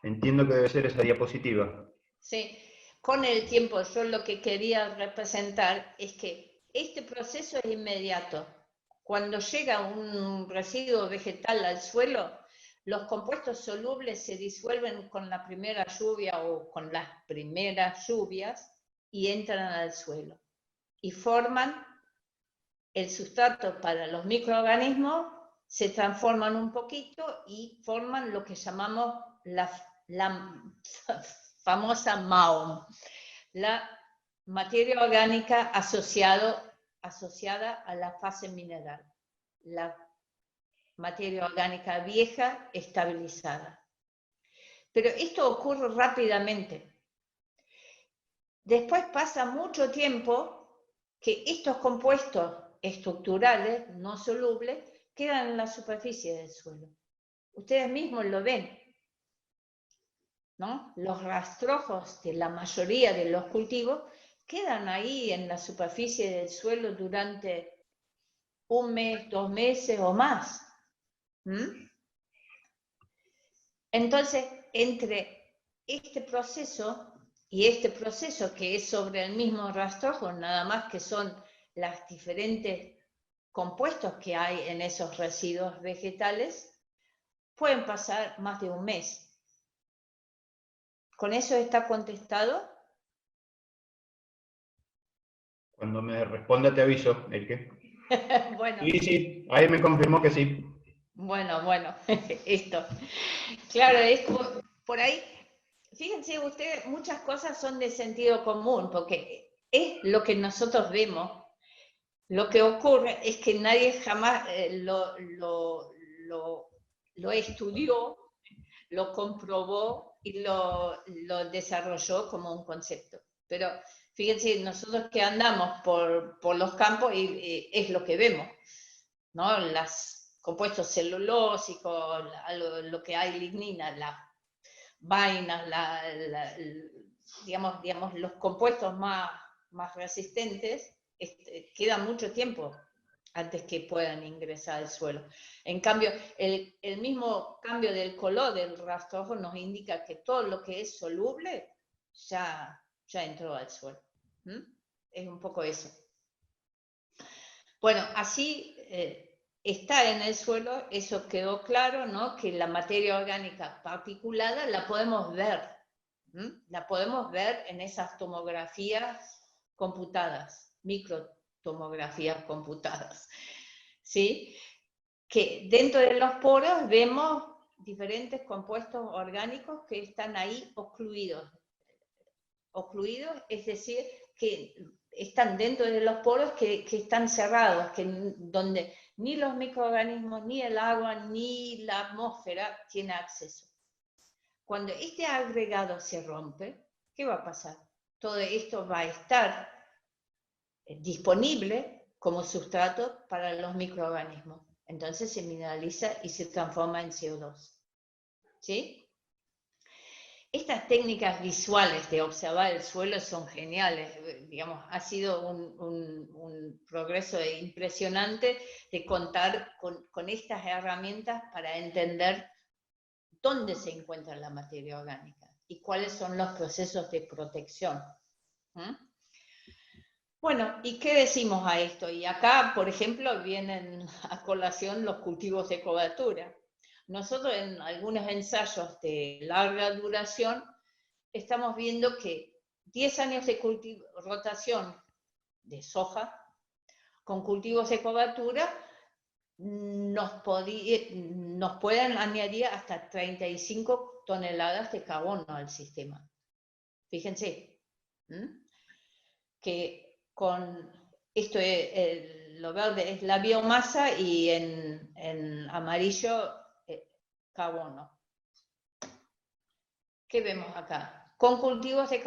Entiendo que debe ser esa diapositiva. Sí, con el tiempo yo lo que quería representar es que este proceso es inmediato. Cuando llega un residuo vegetal al suelo, los compuestos solubles se disuelven con la primera lluvia o con las primeras lluvias y entran al suelo y forman el sustrato para los microorganismos, se transforman un poquito y forman lo que llamamos la famosa MAOM, la materia orgánica asociada a la fase mineral, la materia orgánica vieja estabilizada. Pero esto ocurre rápidamente. Después pasa mucho tiempo que estos compuestos estructurales, no solubles, quedan en la superficie del suelo. Ustedes mismos lo ven, ¿no? Los rastrojos de la mayoría de los cultivos quedan ahí en la superficie del suelo durante un mes, 2 meses o más. Entonces, entre este proceso y este proceso que es sobre el mismo rastrojo, nada más que son los diferentes compuestos que hay en esos residuos vegetales, pueden pasar más de un mes. ¿Con eso está contestado? Cuando me responda te aviso, Elke. Bueno. Sí, ahí me confirmó que sí. Bueno, esto. Claro, es por ahí, fíjense ustedes, muchas cosas son de sentido común, porque es lo que nosotros vemos. Lo que ocurre es que nadie jamás lo estudió, lo comprobó y lo desarrolló como un concepto. Pero fíjense, nosotros que andamos por los campos y es lo que vemos, ¿no? Los compuestos celulósicos, lo que hay lignina, las vainas, digamos, los compuestos más resistentes, queda mucho tiempo antes que puedan ingresar al suelo. En cambio, el mismo cambio del color del rastrojo nos indica que todo lo que es soluble ya entró al suelo. Es un poco eso. Bueno, así está en el suelo, eso quedó claro, ¿no? Que la materia orgánica particulada la podemos ver. La podemos ver en esas tomografías computadas, microtomografías computadas, ¿sí? Que dentro de los poros vemos diferentes compuestos orgánicos que están ahí ocluidos. Ocluidos, es decir, que están dentro de los poros que están cerrados, donde ni los microorganismos, ni el agua, ni la atmósfera tiene acceso. Cuando este agregado se rompe, ¿qué va a pasar? Todo esto va a estar disponible como sustrato para los microorganismos. Entonces se mineraliza y se transforma en CO2. ¿Sí? Estas técnicas visuales de observar el suelo son geniales, digamos, ha sido un progreso impresionante de contar con estas herramientas para entender dónde se encuentra la materia orgánica y cuáles son los procesos de protección. Bueno, ¿y qué decimos a esto? Y acá, por ejemplo, vienen a colación los cultivos de cobertura. Nosotros en algunos ensayos de larga duración estamos viendo que 10 años de rotación de soja con cultivos de cobertura nos pueden añadir hasta 35 toneladas de carbono al sistema. Fíjense, que con esto lo verde es la biomasa y en amarillo carbono. ¿Qué vemos acá? Con cultivos de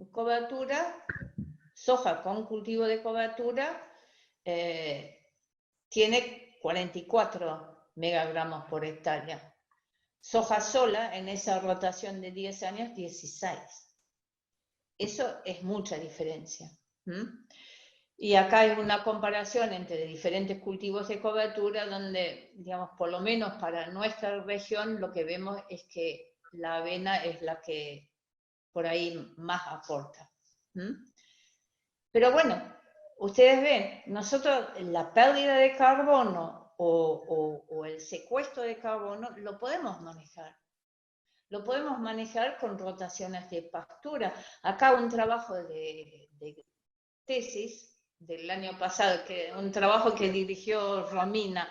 cobertura, soja con cultivo de cobertura tiene 44 megagramos por hectárea. Soja sola, en esa rotación de 10 años, 16. Eso es mucha diferencia. Y acá hay una comparación entre diferentes cultivos de cobertura donde, digamos, por lo menos para nuestra región, lo que vemos es que la avena es la que por ahí más aporta. Pero bueno, ustedes ven, nosotros la pérdida de carbono o el secuestro de carbono lo podemos manejar. Lo podemos manejar con rotaciones de pastura. Acá un trabajo de tesis del año pasado, un trabajo que dirigió Romina,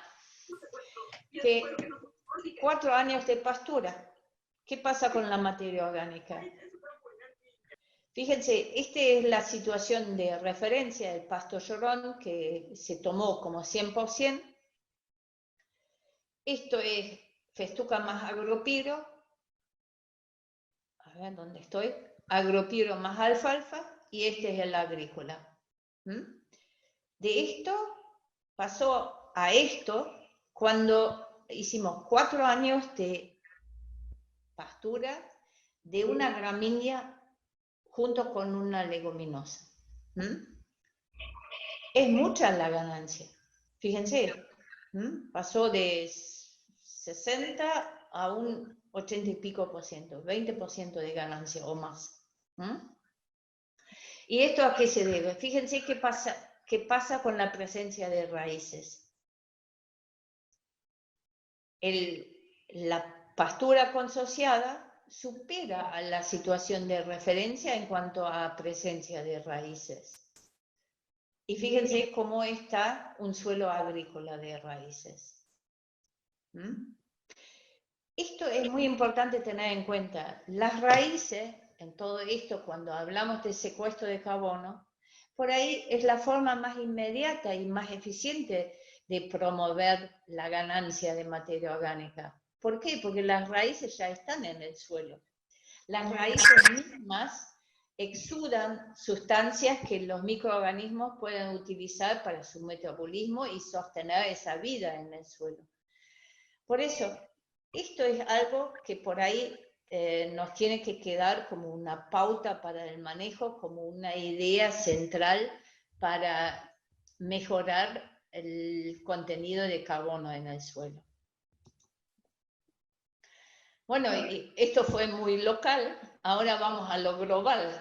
que 4 años de pastura. ¿Qué pasa con la materia orgánica? Fíjense, esta es la situación de referencia del pasto llorón que se tomó como 100%. Esto es festuca más agropiro. A ver, ¿dónde estoy? Agropiro más alfalfa, y este es el agrícola. De esto pasó a esto cuando hicimos 4 años de pastura de una gramínea junto con una leguminosa. Es mucha la ganancia. Fíjense, pasó de 60 a un 80 y pico por ciento, 20% de ganancia o más. ¿Y esto a qué se debe? Fíjense qué pasa con la presencia de raíces. La pastura consociada supera a la situación de referencia en cuanto a presencia de raíces. Y fíjense cómo está un suelo agrícola de raíces. Esto es muy importante tener en cuenta. Las raíces, en todo esto, cuando hablamos de secuestro de carbono, por ahí es la forma más inmediata y más eficiente de promover la ganancia de materia orgánica. ¿Por qué? Porque las raíces ya están en el suelo. Las raíces mismas exudan sustancias que los microorganismos pueden utilizar para su metabolismo y sostener esa vida en el suelo. Por eso, esto es algo que por ahí nos tiene que quedar como una pauta para el manejo, como una idea central para mejorar el contenido de carbono en el suelo. Bueno, y esto fue muy local, ahora vamos a lo global.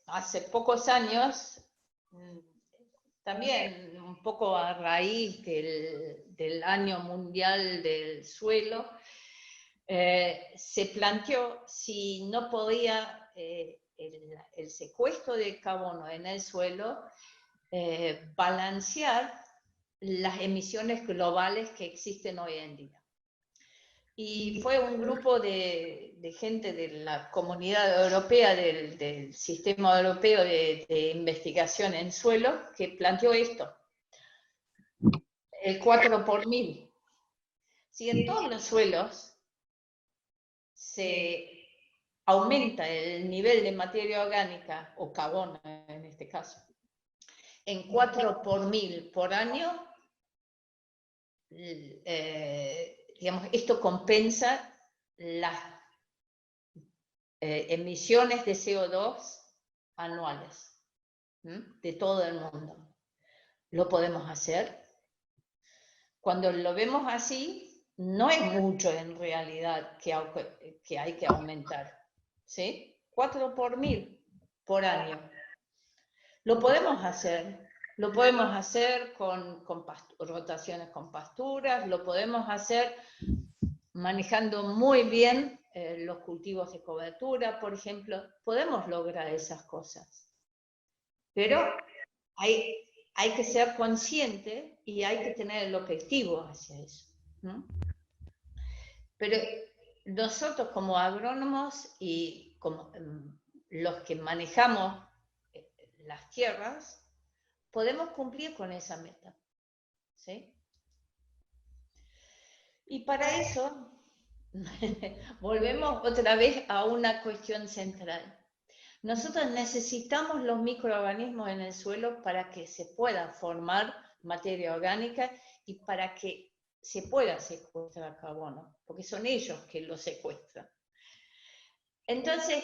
Hace pocos años, también un poco a raíz del Año Mundial del Suelo, se planteó si no podía el secuestro de carbono en el suelo balancear las emisiones globales que existen hoy en día. Y fue un grupo de gente de la comunidad europea, del sistema europeo de investigación en suelo, que planteó esto, el 4 por 1000. Si en todos los suelos se aumenta el nivel de materia orgánica, o carbono en este caso, en 4 por 1000 por año, digamos, esto compensa las emisiones de CO2 anuales, de todo el mundo. ¿Lo podemos hacer? Cuando lo vemos así, no es mucho en realidad que hay que aumentar, ¿sí? 4 por 1000 por año. Lo podemos hacer con rotaciones con pasturas, lo podemos hacer manejando muy bien los cultivos de cobertura, por ejemplo. Podemos lograr esas cosas. Pero hay que ser consciente y hay que tener el objetivo hacia eso, ¿no? Pero nosotros como agrónomos y como los que manejamos las tierras, podemos cumplir con esa meta, ¿sí? Y para eso, volvemos otra vez a una cuestión central. Nosotros necesitamos los microorganismos en el suelo para que se pueda formar materia orgánica y para que se pueda secuestrar carbono, porque son ellos que lo secuestran. Entonces,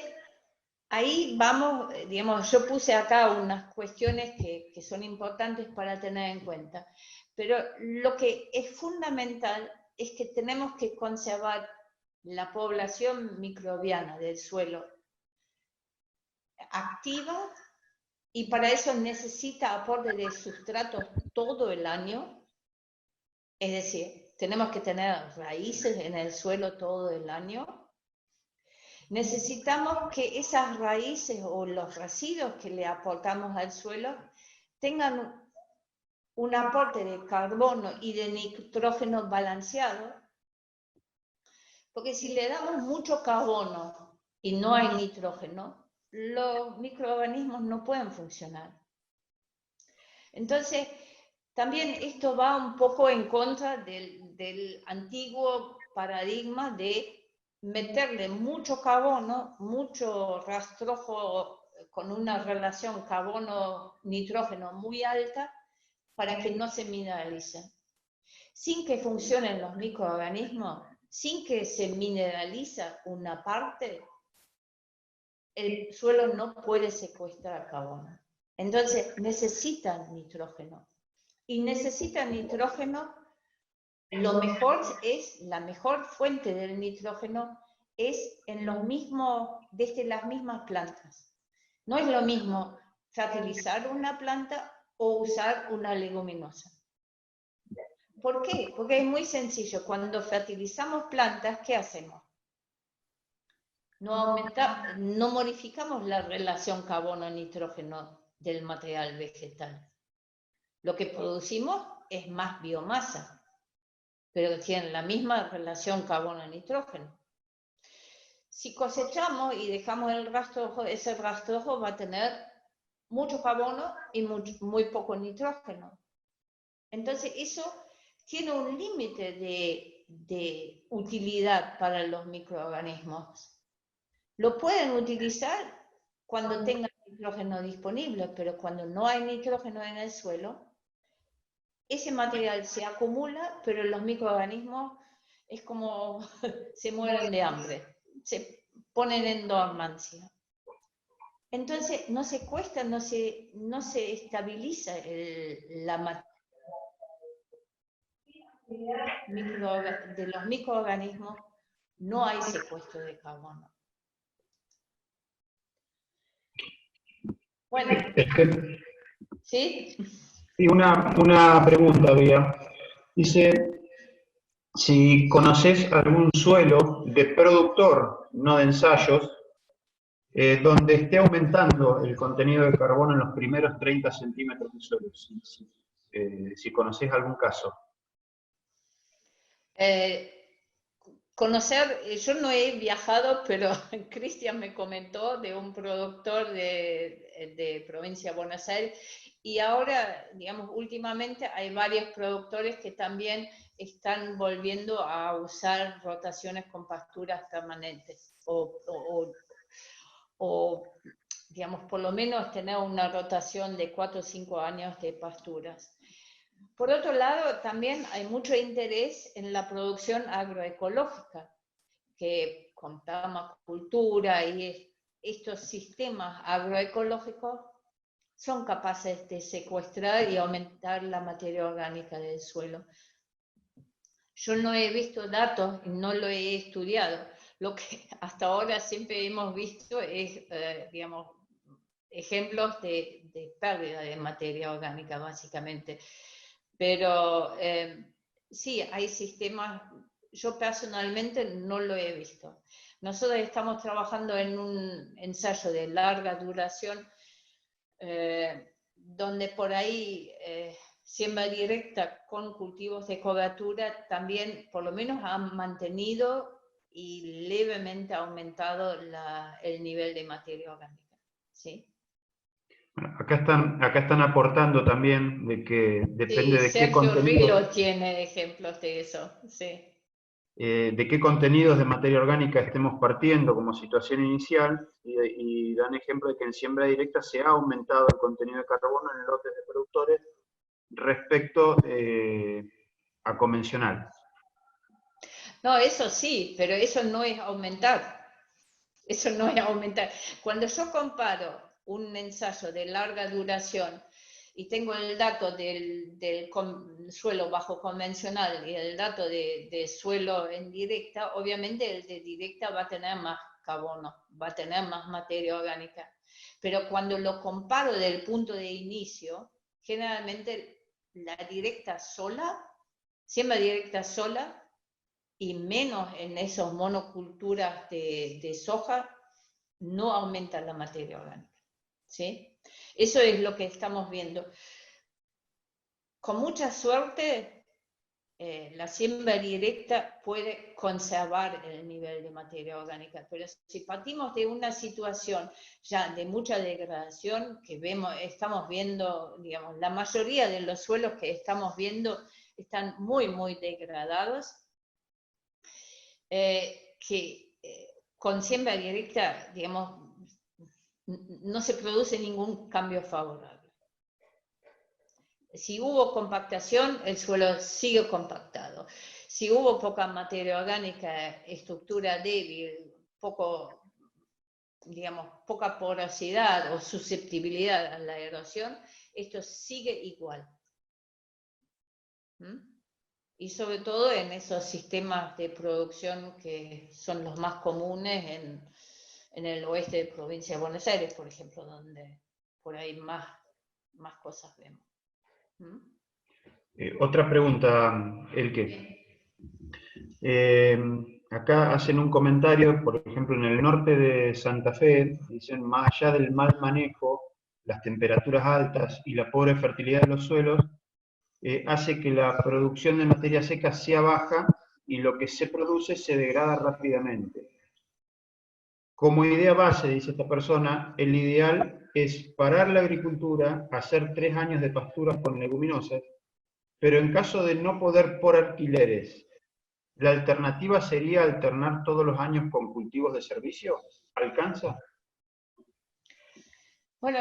ahí vamos, digamos, yo puse acá unas cuestiones que son importantes para tener en cuenta, pero lo que es fundamental es que tenemos que conservar la población microbiana del suelo activa, y para eso necesita aporte de sustratos todo el año, es decir, tenemos que tener raíces en el suelo todo el año. Necesitamos que esas raíces o los residuos que le aportamos al suelo tengan un aporte de carbono y de nitrógeno balanceado, porque si le damos mucho carbono y no hay nitrógeno, los microorganismos no pueden funcionar. Entonces, también esto va un poco en contra del antiguo paradigma de meterle mucho carbono, mucho rastrojo con una relación carbono-nitrógeno muy alta para que no se mineralice. Sin que funcionen los microorganismos, sin que se mineraliza una parte, el suelo no puede secuestrar carbono. Entonces necesitan nitrógeno. Y necesitan nitrógeno, lo mejor es, la mejor fuente del nitrógeno es en los mismos, desde las mismas plantas. No es lo mismo fertilizar una planta o usar una leguminosa. ¿Por qué? Porque es muy sencillo. Cuando fertilizamos plantas, ¿qué hacemos? No modificamos la relación carbono-nitrógeno del material vegetal. Lo que producimos es más biomasa, pero tiene la misma relación carbono-nitrógeno. Si cosechamos y dejamos el rastrojo, ese rastrojo va a tener mucho carbono y muy poco nitrógeno. Entonces eso tiene un límite de utilidad para los microorganismos. Lo pueden utilizar cuando tengan nitrógeno disponible, pero cuando no hay nitrógeno en el suelo, ese material se acumula, pero los microorganismos es como se mueren de hambre, se ponen en dormancia. Entonces no se cuesta, no se estabiliza la materia de los microorganismos, no hay secuestro de carbono. Bueno, ¿sí? Sí, una pregunta había. Dice, si conoces algún suelo de productor, no de ensayos, donde esté aumentando el contenido de carbono en los primeros 30 centímetros de suelo, si conoces algún caso. Yo no he viajado, pero Cristian me comentó de un productor de provincia de Buenos Aires, y ahora, digamos, últimamente hay varios productores que también están volviendo a usar rotaciones con pasturas permanentes, o digamos, por lo menos tener una rotación de 4 o 5 años de pasturas. Por otro lado, también hay mucho interés en la producción agroecológica, que con permacultura y estos sistemas agroecológicos son capaces de secuestrar y aumentar la materia orgánica del suelo. Yo no he visto datos y no lo he estudiado. Lo que hasta ahora siempre hemos visto es, digamos, ejemplos de pérdida de materia orgánica, básicamente. Pero sí, hay sistemas, yo personalmente no lo he visto. Nosotros estamos trabajando en un ensayo de larga duración, donde por ahí siembra directa con cultivos de cobertura también por lo menos han mantenido y levemente aumentado el nivel de materia orgánica. ¿Sí? Bueno, acá están aportando también de que depende Sí, de qué Sergio contenido, Rilo tiene ejemplos de eso. Sí. de qué contenidos de materia orgánica estemos partiendo como situación inicial y dan ejemplo de que en siembra directa se ha aumentado el contenido de carbono en lotes de productores respecto a convencional. No, eso sí, pero eso no es aumentar. Eso no es aumentar. Cuando yo comparo un ensayo de larga duración y tengo el dato del suelo bajo convencional y el dato de suelo en directa, obviamente el de directa va a tener más carbono, va a tener más materia orgánica. Pero cuando lo comparo del punto de inicio, generalmente la directa sola, siembra directa sola, y menos en esas monoculturas de soja, no aumenta la materia orgánica. ¿Sí? Eso es lo que estamos viendo. Con mucha suerte, la siembra directa puede conservar el nivel de materia orgánica, pero si partimos de una situación ya de mucha degradación, que estamos viendo, digamos, la mayoría de los suelos que estamos viendo están muy, muy degradados, que con siembra directa, digamos, no se produce ningún cambio favorable. Si hubo compactación, el suelo sigue compactado. Si hubo poca materia orgánica, estructura débil, poca porosidad o susceptibilidad a la erosión, esto sigue igual. Y sobre todo en esos sistemas de producción que son los más comunes en el oeste de provincia de Buenos Aires, por ejemplo, donde por ahí más cosas vemos. Otra pregunta, Elke. Acá hacen un comentario, por ejemplo, en el norte de Santa Fe, dicen, más allá del mal manejo, las temperaturas altas y la pobre fertilidad de los suelos, hace que la producción de materia seca sea baja y lo que se produce se degrada rápidamente. Como idea base, dice esta persona, el ideal es parar la agricultura, hacer 3 años de pasturas con leguminosas, pero en caso de no poder por alquileres, ¿la alternativa sería alternar todos los años con cultivos de servicio? ¿Alcanza? Bueno,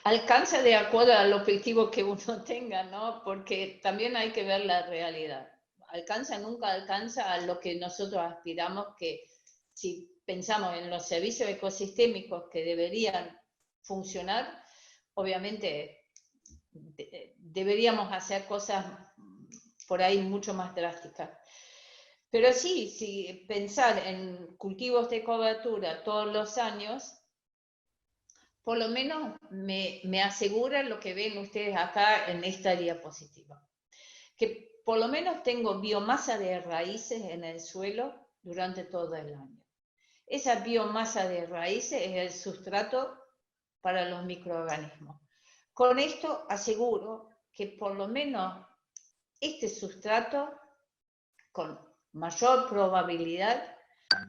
alcanza de acuerdo al objetivo que uno tenga, ¿no? Porque también hay que ver la realidad. Nunca alcanza a lo que nosotros aspiramos, que si pensamos en los servicios ecosistémicos que deberían funcionar, obviamente deberíamos hacer cosas por ahí mucho más drásticas. Pero sí, si pensar en cultivos de cobertura todos los años, por lo menos me asegura lo que ven ustedes acá en esta diapositiva. Que por lo menos tengo biomasa de raíces en el suelo durante todo el año. Esa biomasa de raíces es el sustrato para los microorganismos. Con esto aseguro que por lo menos este sustrato, con mayor probabilidad,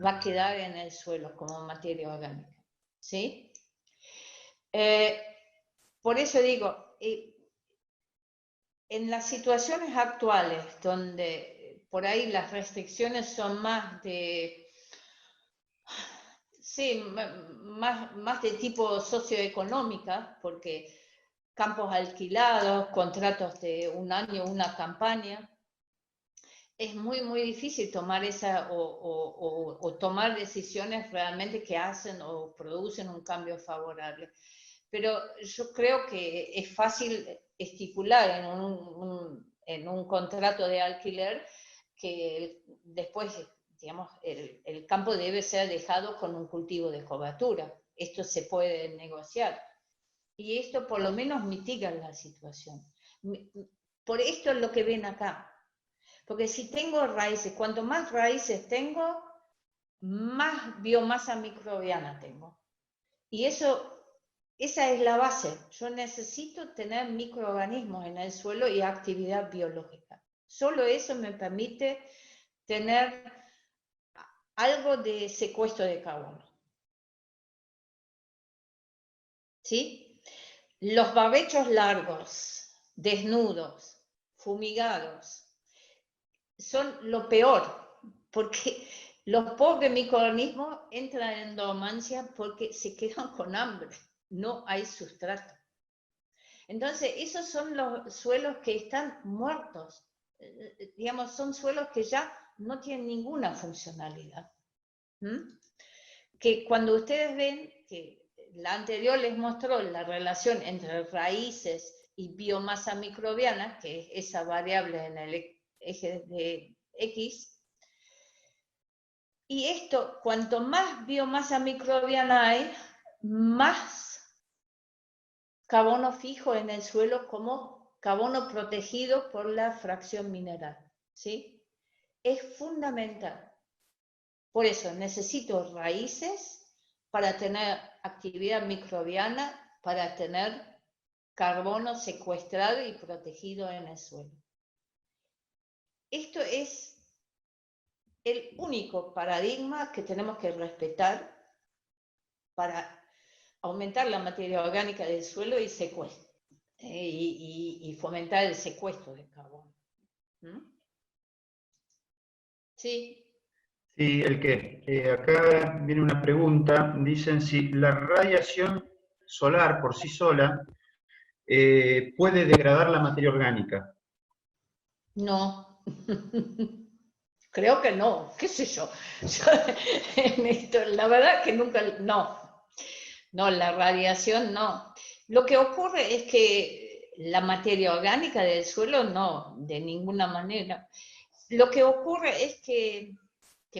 va a quedar en el suelo como materia orgánica. ¿Sí? Por eso digo, en las situaciones actuales, donde por ahí las restricciones son más de, sí, más de tipo socioeconómica, porque campos alquilados, contratos de un año, una campaña, es muy, muy difícil tomar o tomar decisiones realmente que hacen o producen un cambio favorable. Pero yo creo que es fácil estipular en un contrato de alquiler que después, digamos, el campo debe ser dejado con un cultivo de cobertura. Esto se puede negociar. Y esto por lo menos mitiga la situación. Por esto es lo que ven acá. Porque si tengo raíces, cuanto más raíces tengo, más biomasa microbiana tengo. Y esa es la base. Yo necesito tener microorganismos en el suelo y actividad biológica. Solo eso me permite tener algo de secuestro de carbono. ¿Sí? Los barbechos largos, desnudos, fumigados, son lo peor, porque los pobres microorganismos entran en dormancia porque se quedan con hambre, no hay sustrato. Entonces, esos son los suelos que están muertos, digamos, son suelos que ya no tienen ninguna funcionalidad. Que cuando ustedes ven que la anterior les mostró la relación entre raíces y biomasa microbiana, que es esa variable en el eje de X, y esto, cuanto más biomasa microbiana hay, más carbono fijo en el suelo como carbono protegido por la fracción mineral, ¿sí? Es fundamental. Por eso necesito raíces para tener actividad microbiana, para tener carbono secuestrado y protegido en el suelo. Esto es el único paradigma que tenemos que respetar para aumentar la materia orgánica del suelo y secuestro, y fomentar el secuestro de carbono. Sí. Sí, acá viene una pregunta, dicen si la radiación solar por sí sola puede degradar la materia orgánica. No. Creo que no, qué sé yo. La verdad que nunca, no, la radiación no. Lo que ocurre es que la materia orgánica del suelo no, de ninguna manera. Lo que ocurre es que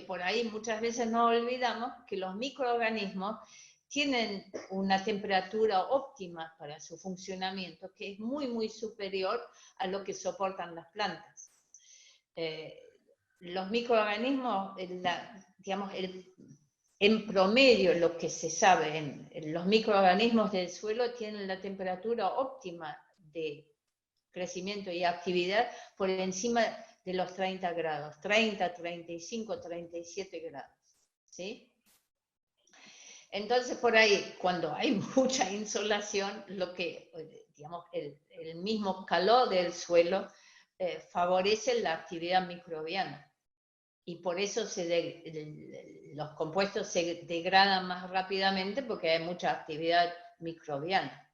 por ahí muchas veces no olvidamos que los microorganismos tienen una temperatura óptima para su funcionamiento, que es muy, muy superior a lo que soportan las plantas. Los microorganismos, digamos, en promedio lo que se sabe, los microorganismos del suelo tienen la temperatura óptima de crecimiento y actividad por encima de los 30 grados, 30, 35, 37 grados, ¿sí? Entonces por ahí, cuando hay mucha insolación, digamos, el mismo calor del suelo favorece la actividad microbiana. Y por eso los compuestos se degradan más rápidamente porque hay mucha actividad microbiana.